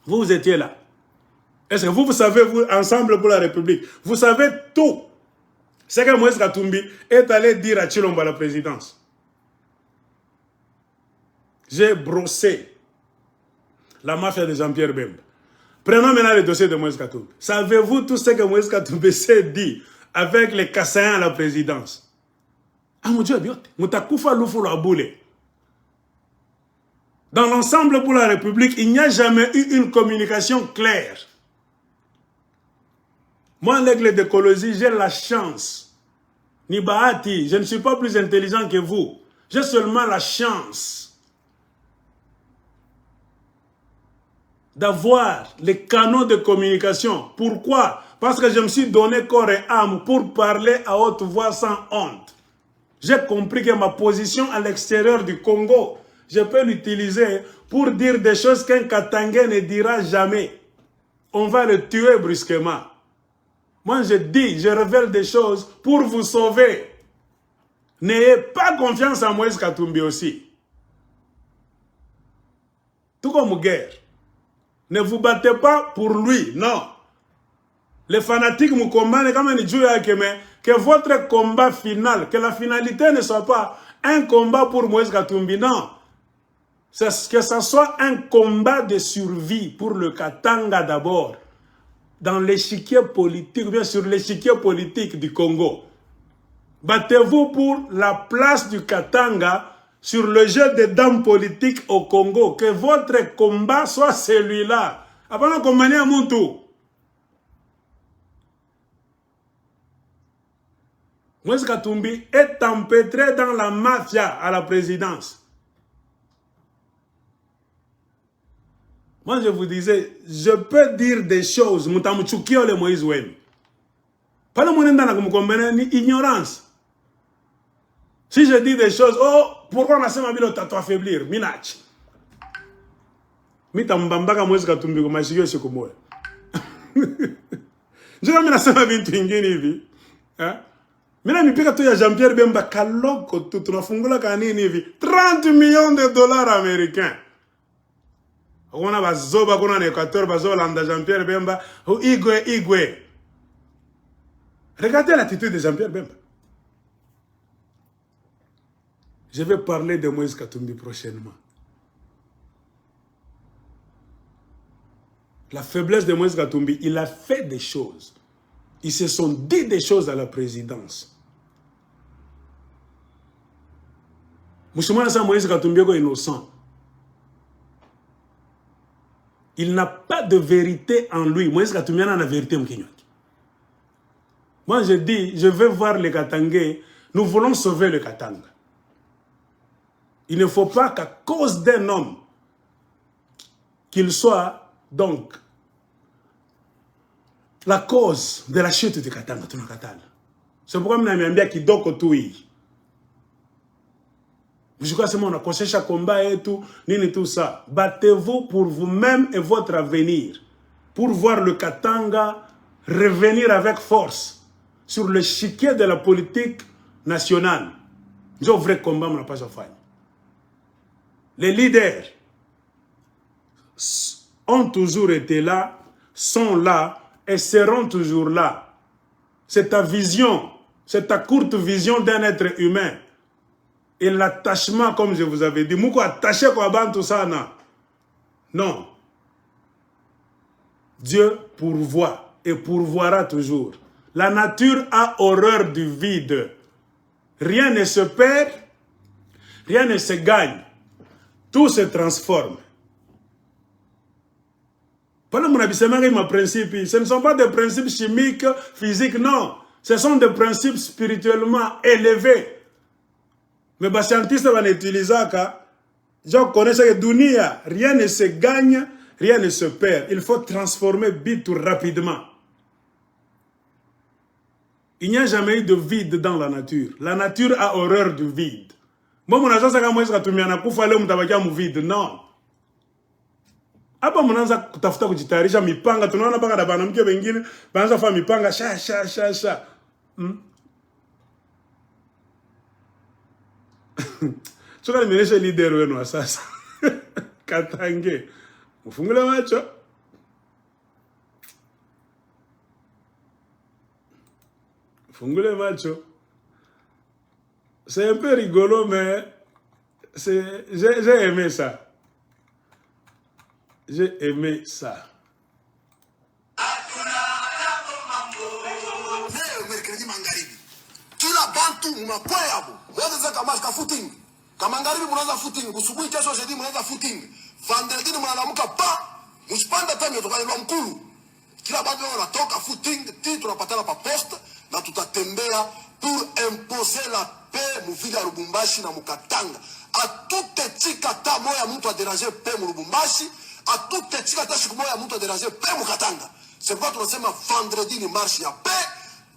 Vous étiez là. Est-ce que vous savez, vous, ensemble pour la République, vous savez tout ce que Moïse Katumbi est allé dire à Chilombo à la présidence. J'ai brossé la mafia de Jean-Pierre Bemba. Prenons maintenant le dossier de Moïse Katumbi. Savez-vous tout ce que Moïse Katumbi s'est dit avec les Kassaïens à la présidence? Dans l'ensemble pour la République, il n'y a jamais eu une communication claire. Moi, l'aigle de Kolosi, j'ai la chance. Nibahati, je ne suis pas plus intelligent que vous. J'ai seulement la chance d'avoir les canaux de communication. Pourquoi? Parce que je me suis donné corps et âme pour parler à haute voix sans honte. J'ai compris que ma position à l'extérieur du Congo, je peux l'utiliser pour dire des choses qu'un Katangais ne dira jamais. On va le tuer brusquement. Moi, je dis, je révèle des choses pour vous sauver. N'ayez pas confiance en Moïse Katumbi aussi. Tout comme guerre. Ne vous battez pas pour lui, non. Les fanatiques me combattent comme un Dieu que votre combat final, que la finalité ne soit pas un combat pour Moïse Katumbi, non. Que ce soit un combat de survie pour le Katanga d'abord, dans l'échiquier politique, ou bien sur l'échiquier politique du Congo. Battez-vous pour la place du Katanga sur le jeu des dames politiques au Congo. Que votre combat soit celui-là. Avant qu'on manie à mon tour. Moïse Katumbi est empêtré dans la mafia à la présidence. Moi, je vous disais, je peux dire des choses. Mutamuchukio le Moïse Wem. Pas le monde dans la ignorance. Si je dis des choses, oh, pourquoi on a fait ma vie t'as affaiblir? Minach. Mitambambaka Moïse Katumbi comme je suis comme moi. Je vais me ma vie twingine. Mina mipika tu ya Jean-Pierre Bemba kaloko tu tunafungula kanini hivi 30 millions de dollars américains. On a bazoba kuna en Équateur bazola landa Jean-Pierre Bemba ou Igwe. Regardez l'attitude de Jean-Pierre Bemba. Je vais parler de Moïse Katumbi prochainement. La faiblesse de Moïse Katumbi, il a fait des choses. Ils se sont dit des choses à la présidence. Moïse Katumbi est innocent. Il n'a pas de vérité en lui. Moïse Katumbi a la vérité. Moi, je dis, je vais voir les Katangais. Nous voulons sauver le Katanga. Il ne faut pas qu'à cause d'un homme, qu'il soit donc la cause de la chute du Katanga. C'est pourquoi je me dis qu'il doit tout. Je crois que c'est mon conseil à combat et tout, tout ça. Battez-vous pour vous-même et votre avenir. Pour voir le Katanga revenir avec force sur le chiquier de la politique nationale. C'est un vrai combat, on n'a pas fait. Les leaders ont toujours été là, sont là et seront toujours là. C'est ta vision, c'est ta courte vision d'un être humain. Et l'attachement, comme je vous avais dit, Mouko attaché quoi tout ça, non. Dieu pourvoit et pourvoira toujours. La nature a horreur du vide. Rien ne se perd, rien ne se gagne. Tout se transforme. Ce ne sont pas des principes chimiques, physiques, non. Ce sont des principes spirituellement élevés. Mais les scientifiques vont utiliser ça. Je connais que Dunia, rien ne se gagne, rien ne se perd. Il faut transformer Bitou rapidement. Il n'y a jamais eu de vide dans la nature. La nature a horreur du vide. Bon, mon agent, c'est comme ça que tu m'as vide. Non. Apa mnaanza kutafuta kujitayarisha mipanga, tunaona paka na banamke wengine wanaanza kufanya mipanga sha. Choka nimeonyesha leader wenu wa sasa. Katange. Mfungule macho. Fungule macho. C'est un peu rigolo, mais j'ai aimé ça. J'ai aimé ça. Kila bantu mnapoyabo. Waweza kama footing. Kama ngaribi mnaanza footing, usubuhi kesho jeudi mnaanza footing. Vendredi mnaamka pa, msipanda tena tukale mkulu. Kila bantu wanatoka footing, tunapatana pa poste na tutatembea pour imposer la paix mu ville ya Lubumbashi na Mukatanga. A toute tika ta moya mtu a déranger paix mu Lubumbashi. à toute tika tashi kumoya mtu déranger pe mukatanga. C'est pourquoi tunasema vendredi ni marche ya paix.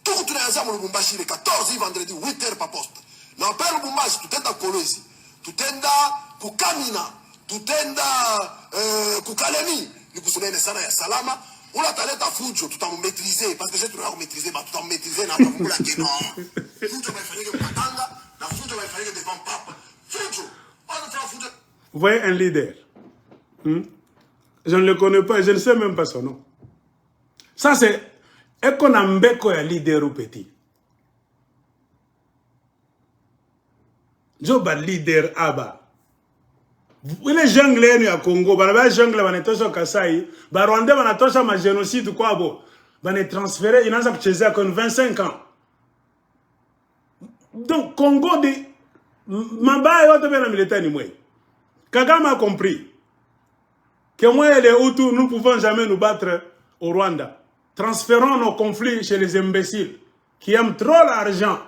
Tout tunaanza mu Lubumbashi le 14 vendredi 8h pa poste. Na pa Lubumbashi tutenda Kolwezi, tutenda kukamina, tutenda kukalemi, ni kusunene sana ya salama. Ula taleta fujo tutamumaîtriser parce que je dois maîtriser ba tutamumaîtriser na tamula keno. Fujo va faire que mukatanga, na fujo va faire que devant papa. Fujo, on va faire fujo. Vous voyez un leader. Je ne le connais pas, je ne sais même pas son nom. Ça c'est Ekonambeko ya leader ou petit. Joba leader aba. Il est jungle à Congo, il jungle à Kasai, il Rwanda banatosha ma génocide quoi bo. Bane transféré, il a chez eux 25 ans. Donc Congo de Mamba yote bena militaire ni moi. Kagame a compris que moi et les Hutus nous ne pouvons jamais nous battre au Rwanda. Transférons nos conflits chez les imbéciles qui aiment trop l'argent,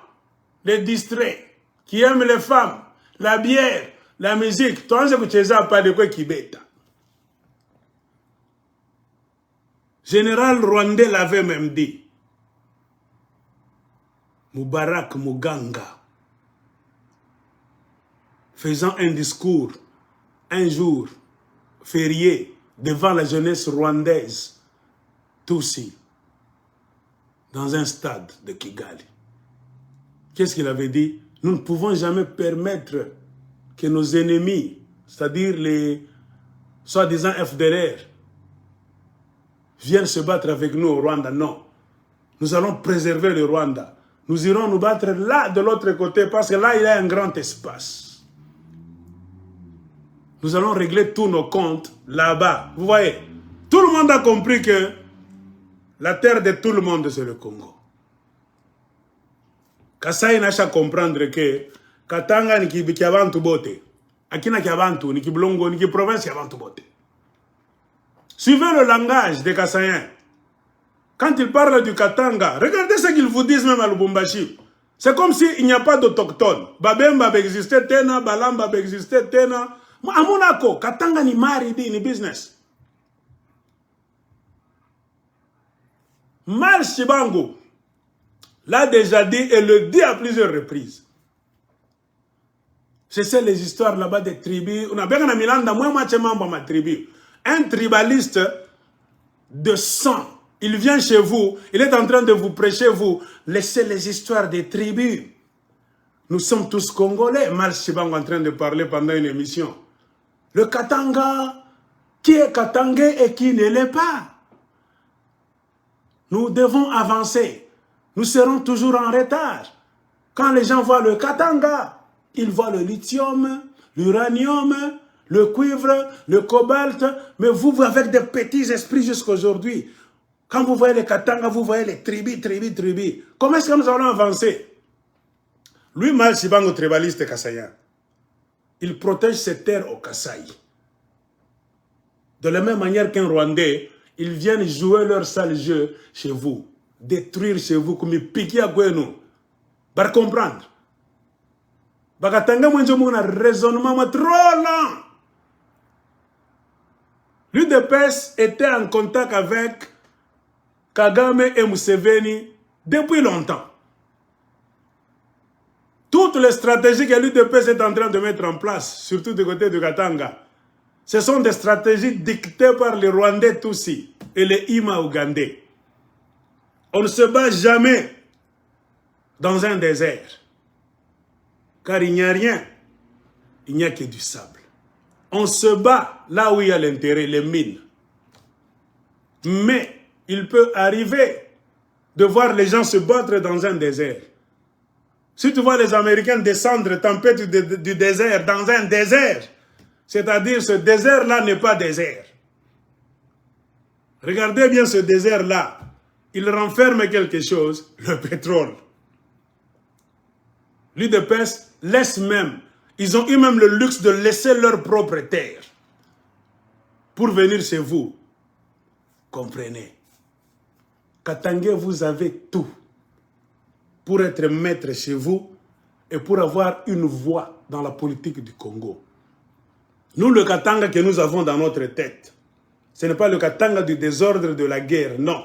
les distraits, qui aiment les femmes, la bière, la musique. Toi, je ne sais pas de quoi qui bête. Général Rwandais l'avait même dit. Moubarak Muganga, faisant un discours un jour férié devant la jeunesse rwandaise, Tutsi, dans un stade de Kigali. Qu'est-ce qu'il avait dit? Nous ne pouvons jamais permettre que nos ennemis, c'est-à-dire les soi-disant FDLR, viennent se battre avec nous au Rwanda. Non. Nous allons préserver le Rwanda. Nous irons nous battre là, de l'autre côté, parce que là, il y a un grand espace. Nous allons régler tous nos comptes là-bas. Vous voyez, tout le monde a compris que la terre de tout le monde, c'est le Congo. Kasai n'a qu'à comprendre que Katanga ni kiabantu bote. Akina kiabantu, ni kiblongo, ni province kiabantu bote. Suivez le langage des Kassaïens. Quand ils parlent du Katanga, regardez ce qu'ils vous disent même à Lubumbashi. C'est comme s'il n'y a pas d'autochtones. Babemba existait tena, Balamba existait tena. À Monaco, Katanga ni maridi, ni business. Mal Chibango l'a déjà dit et le dit à plusieurs reprises. Je sais les histoires là-bas des tribus. On a bien en Milanda, moi, ma tribu. Un tribaliste de sang, il vient chez vous, il est en train de vous prêcher, vous laissez les histoires des tribus. Nous sommes tous Congolais. Mal Chibango en train de parler pendant une émission. Le Katanga, qui est Katangais et qui ne l'est pas. Nous devons avancer. Nous serons toujours en retard. Quand les gens voient le Katanga, ils voient le lithium, l'uranium, le cuivre, le cobalt. Mais vous, avec des petits esprits jusqu'à aujourd'hui, quand vous voyez les Katanga, vous voyez les tribus. Comment est-ce que nous allons avancer? Lui, Mal Chibango, tribaliste kassaïen, il protège ses terres au Kasaï. De la même manière qu'un Rwandais, ils viennent jouer leur sale jeu chez vous, détruire chez vous, comme ils piquent à Goueno. Par comprendre. Bakatanga mwenjomona raisonnement trop lent. L'UDPS était en contact avec Kagame et Museveni depuis longtemps. Toutes les stratégies que l'UDPS est en train de mettre en place, surtout du côté de Katanga, ce sont des stratégies dictées par les Rwandais Tutsi et les Ima ougandais. On ne se bat jamais dans un désert. Car il n'y a rien. Il n'y a que du sable. On se bat là où il y a l'intérêt, les mines. Mais il peut arriver de voir les gens se battre dans un désert. Si tu vois les Américains descendre, tempête du désert, dans un désert, c'est-à-dire ce désert-là n'est pas désert. Regardez bien ce désert-là. Il renferme quelque chose, le pétrole. L'UDPS laisse même, ils ont eu même le luxe de laisser leur propre terre pour venir chez vous. Comprenez. Katanga, vous avez tout pour être maître chez vous et pour avoir une voix dans la politique du Congo. Nous, le Katanga que nous avons dans notre tête, Ce n'est pas le Katanga du désordre de la guerre, non.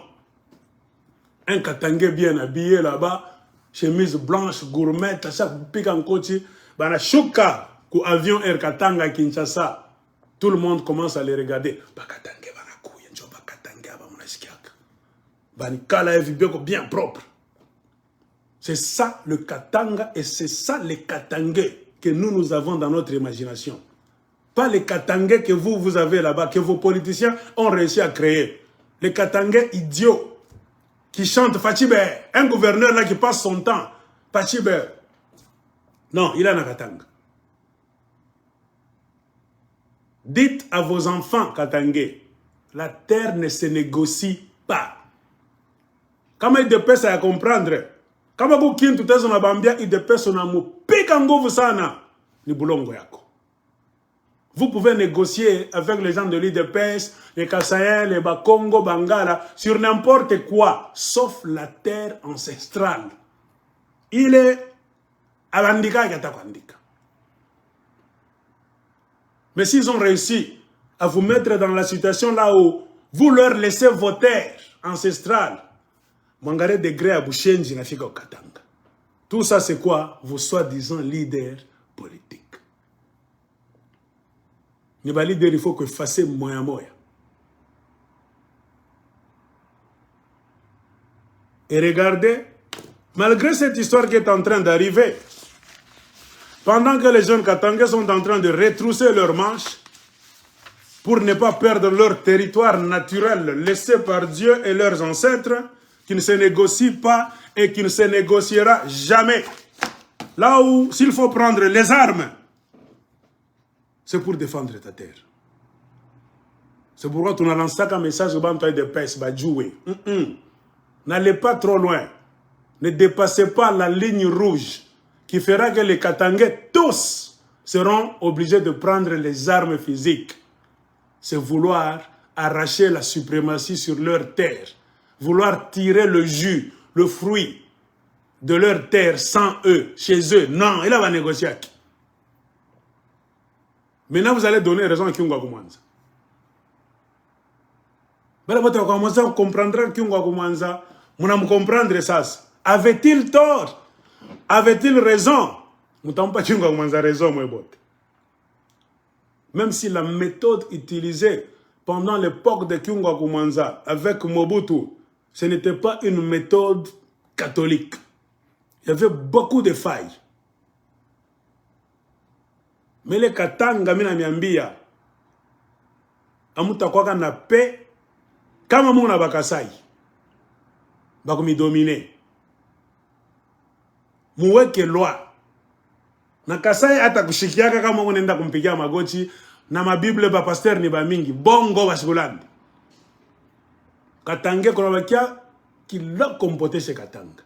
Un Katangais bien habillé là-bas, chemise blanche, gourmette, à chaque pic en côté, bana chouka, ku avion Air Katanga Kinshasa, tout le monde commence à les regarder. Ba Katangais, bana kouye, njo ba Katangais, ba monaskiak. Bani kala bien propre. C'est ça le Katanga et c'est ça les Katangais que nous avons dans notre imagination. Pas les Katangais que vous avez là-bas, que vos politiciens ont réussi à créer. Les Katangais idiots qui chantent Fachibe. Un gouverneur là qui passe son temps. Fachibe. Non, il a un Katanga. Dites à vos enfants Katangais, la terre ne se négocie pas. Comment il dépêche à comprendre? Kama bukin tuteza na bambia idepeso na mupika nguvu sana ni bulongo yako. Vous pouvez négocier avec les gens de l'IDPS, les Kassaïens, les Bakongo, Bangala, sur n'importe quoi, sauf la terre ancestrale. Il est abandika yatakwandika. Mais s'ils ont réussi à vous mettre dans la situation là où vous leur laissez vos terres ancestrales, Mangare degré à Bouchenji na fika au Katanga. Tout ça c'est quoi? Vos soi-disant leaders politiques. Les leaders, il faut que fasse moya moya. Et regardez, malgré cette histoire qui est en train d'arriver, pendant que les jeunes Katangais sont en train de retrousser leurs manches pour ne pas perdre leur territoire naturel laissé par Dieu et leurs ancêtres, qui ne se négocie pas et qui ne se négociera jamais. Là où, s'il faut prendre les armes, c'est pour défendre ta terre. C'est pourquoi tu as lancé un message au banc de pêche, jouer. N'allez pas trop loin. Ne dépassez pas la ligne rouge qui fera que les Katangais, tous, seront obligés de prendre les armes physiques. C'est vouloir arracher la suprématie sur leur terre. Vouloir tirer le jus, le fruit de leur terre sans eux, chez eux. Non, il va négocier. Maintenant, vous allez donner raison à Kyungwa Koumanza. Vous comprendrez Kyungwa Koumanza. Vous allez comprendre ça. Avait-il tort? Avait-il raison? Vous n'avez pas Kyungwa Koumanza raison, moi. Même si la méthode utilisée pendant l'époque de Kyungwa Koumanza avec Mobutu, ce n'était pas une méthode catholique. Il y avait beaucoup de failles. Mais les Katanga, mina miambia, amuta kwa na paix, kama muna bakasai, bakomi dominer. Muweke loi. Na kasai ata kushikiaka kama unenda kumpigia magoti, na mabible ba pasteur ni ba mingi, bongo basikulandi. Katanga kuna bakia qui l'a comporté chez Katanga.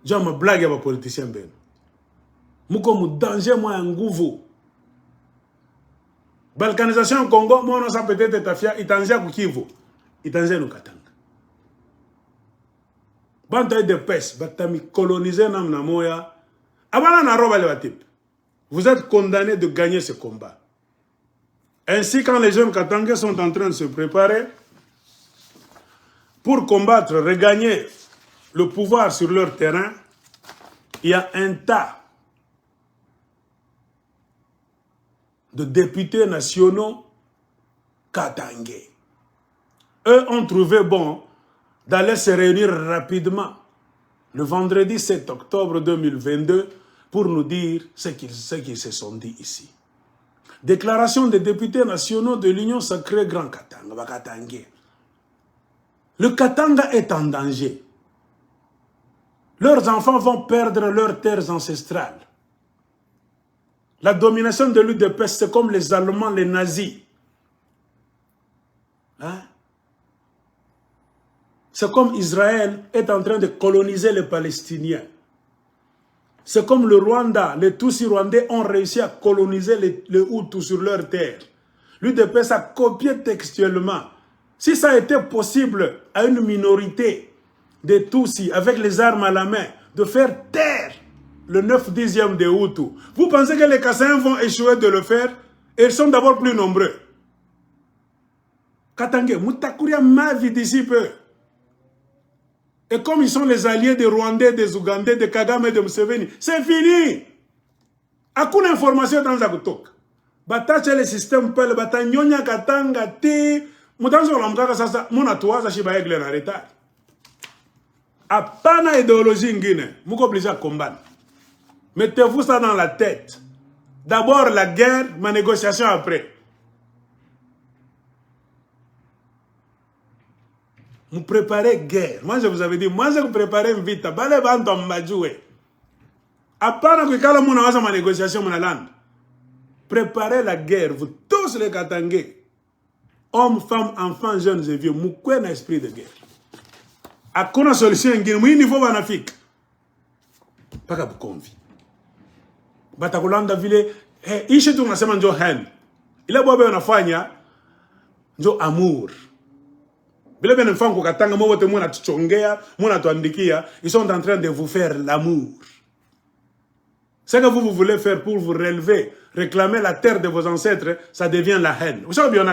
Genre ma blague ya ba politicien ben. Muko mu danger moi nguvu. Balkanisation au Congo, moi on a peut-être tafia itanzia ku Kivu. Itanzia no Katanga. Banta de pes, batami coloniser nam na moya. Abana na roba le batip. Vous êtes condamnés de gagner ce combat. Ainsi, quand les jeunes Katangais sont en train de se préparer pour combattre, regagner le pouvoir sur leur terrain, il y a un tas de députés nationaux katangais. Eux ont trouvé bon d'aller se réunir rapidement le vendredi 7 octobre 2022 pour nous dire ce qu'ils se sont dit ici. Déclaration des députés nationaux de l'Union sacrée Grand Katanga, Katangais. Le Katanga est en danger. Leurs enfants vont perdre leurs terres ancestrales. La domination de l'UDPS, c'est comme les Allemands, les nazis. Hein? C'est comme Israël est en train de coloniser les Palestiniens. C'est comme le Rwanda, les Tutsis rwandais ont réussi à coloniser les Hutus sur leur terre. L'UDPS a copié textuellement. Si ça a été possible à une minorité de Tutsis avec les armes à la main de faire taire le 9/10e des Hutus, vous pensez que les Kassaïens vont échouer de le faire? Ils sont d'abord plus nombreux. Katangé, Moutakuria ma vie d'ici peu. Et comme ils sont les alliés des Rwandais, des Ougandais, des Kagame et de Museveni, c'est fini. Aucune information dans Zakutok. Batacha le système pele, batanyonya katanga te. Mutanzo lamkaka sasa, muna tuwaza shiba egle na retard. Apana idéologie ngine, muko obligé à combattre. Mettez-vous ça dans la tête. D'abord la guerre, ma négociation après. Vous préparez guerre. Moi, je vous avais dit, moi, je vous préparez une vite. Balé bantom majoué. Apana kukala muna waza ma négociation muna land. Préparez la guerre. Vous tous les Katangais. Hommes, femmes, enfants, jeunes et vieux. Moukoué na esprit de guerre. Akuna solution ngine. Mou niveau banafik. Paka bukonvi. Batakulanda vile. Ishi tu unasema njo hand. Ile bobe unafanya. Njo amour. Ils sont en train de vous faire l'amour. Ce que vous voulez faire pour vous relever, réclamer la terre de vos ancêtres, ça devient la haine. Vous savez bien,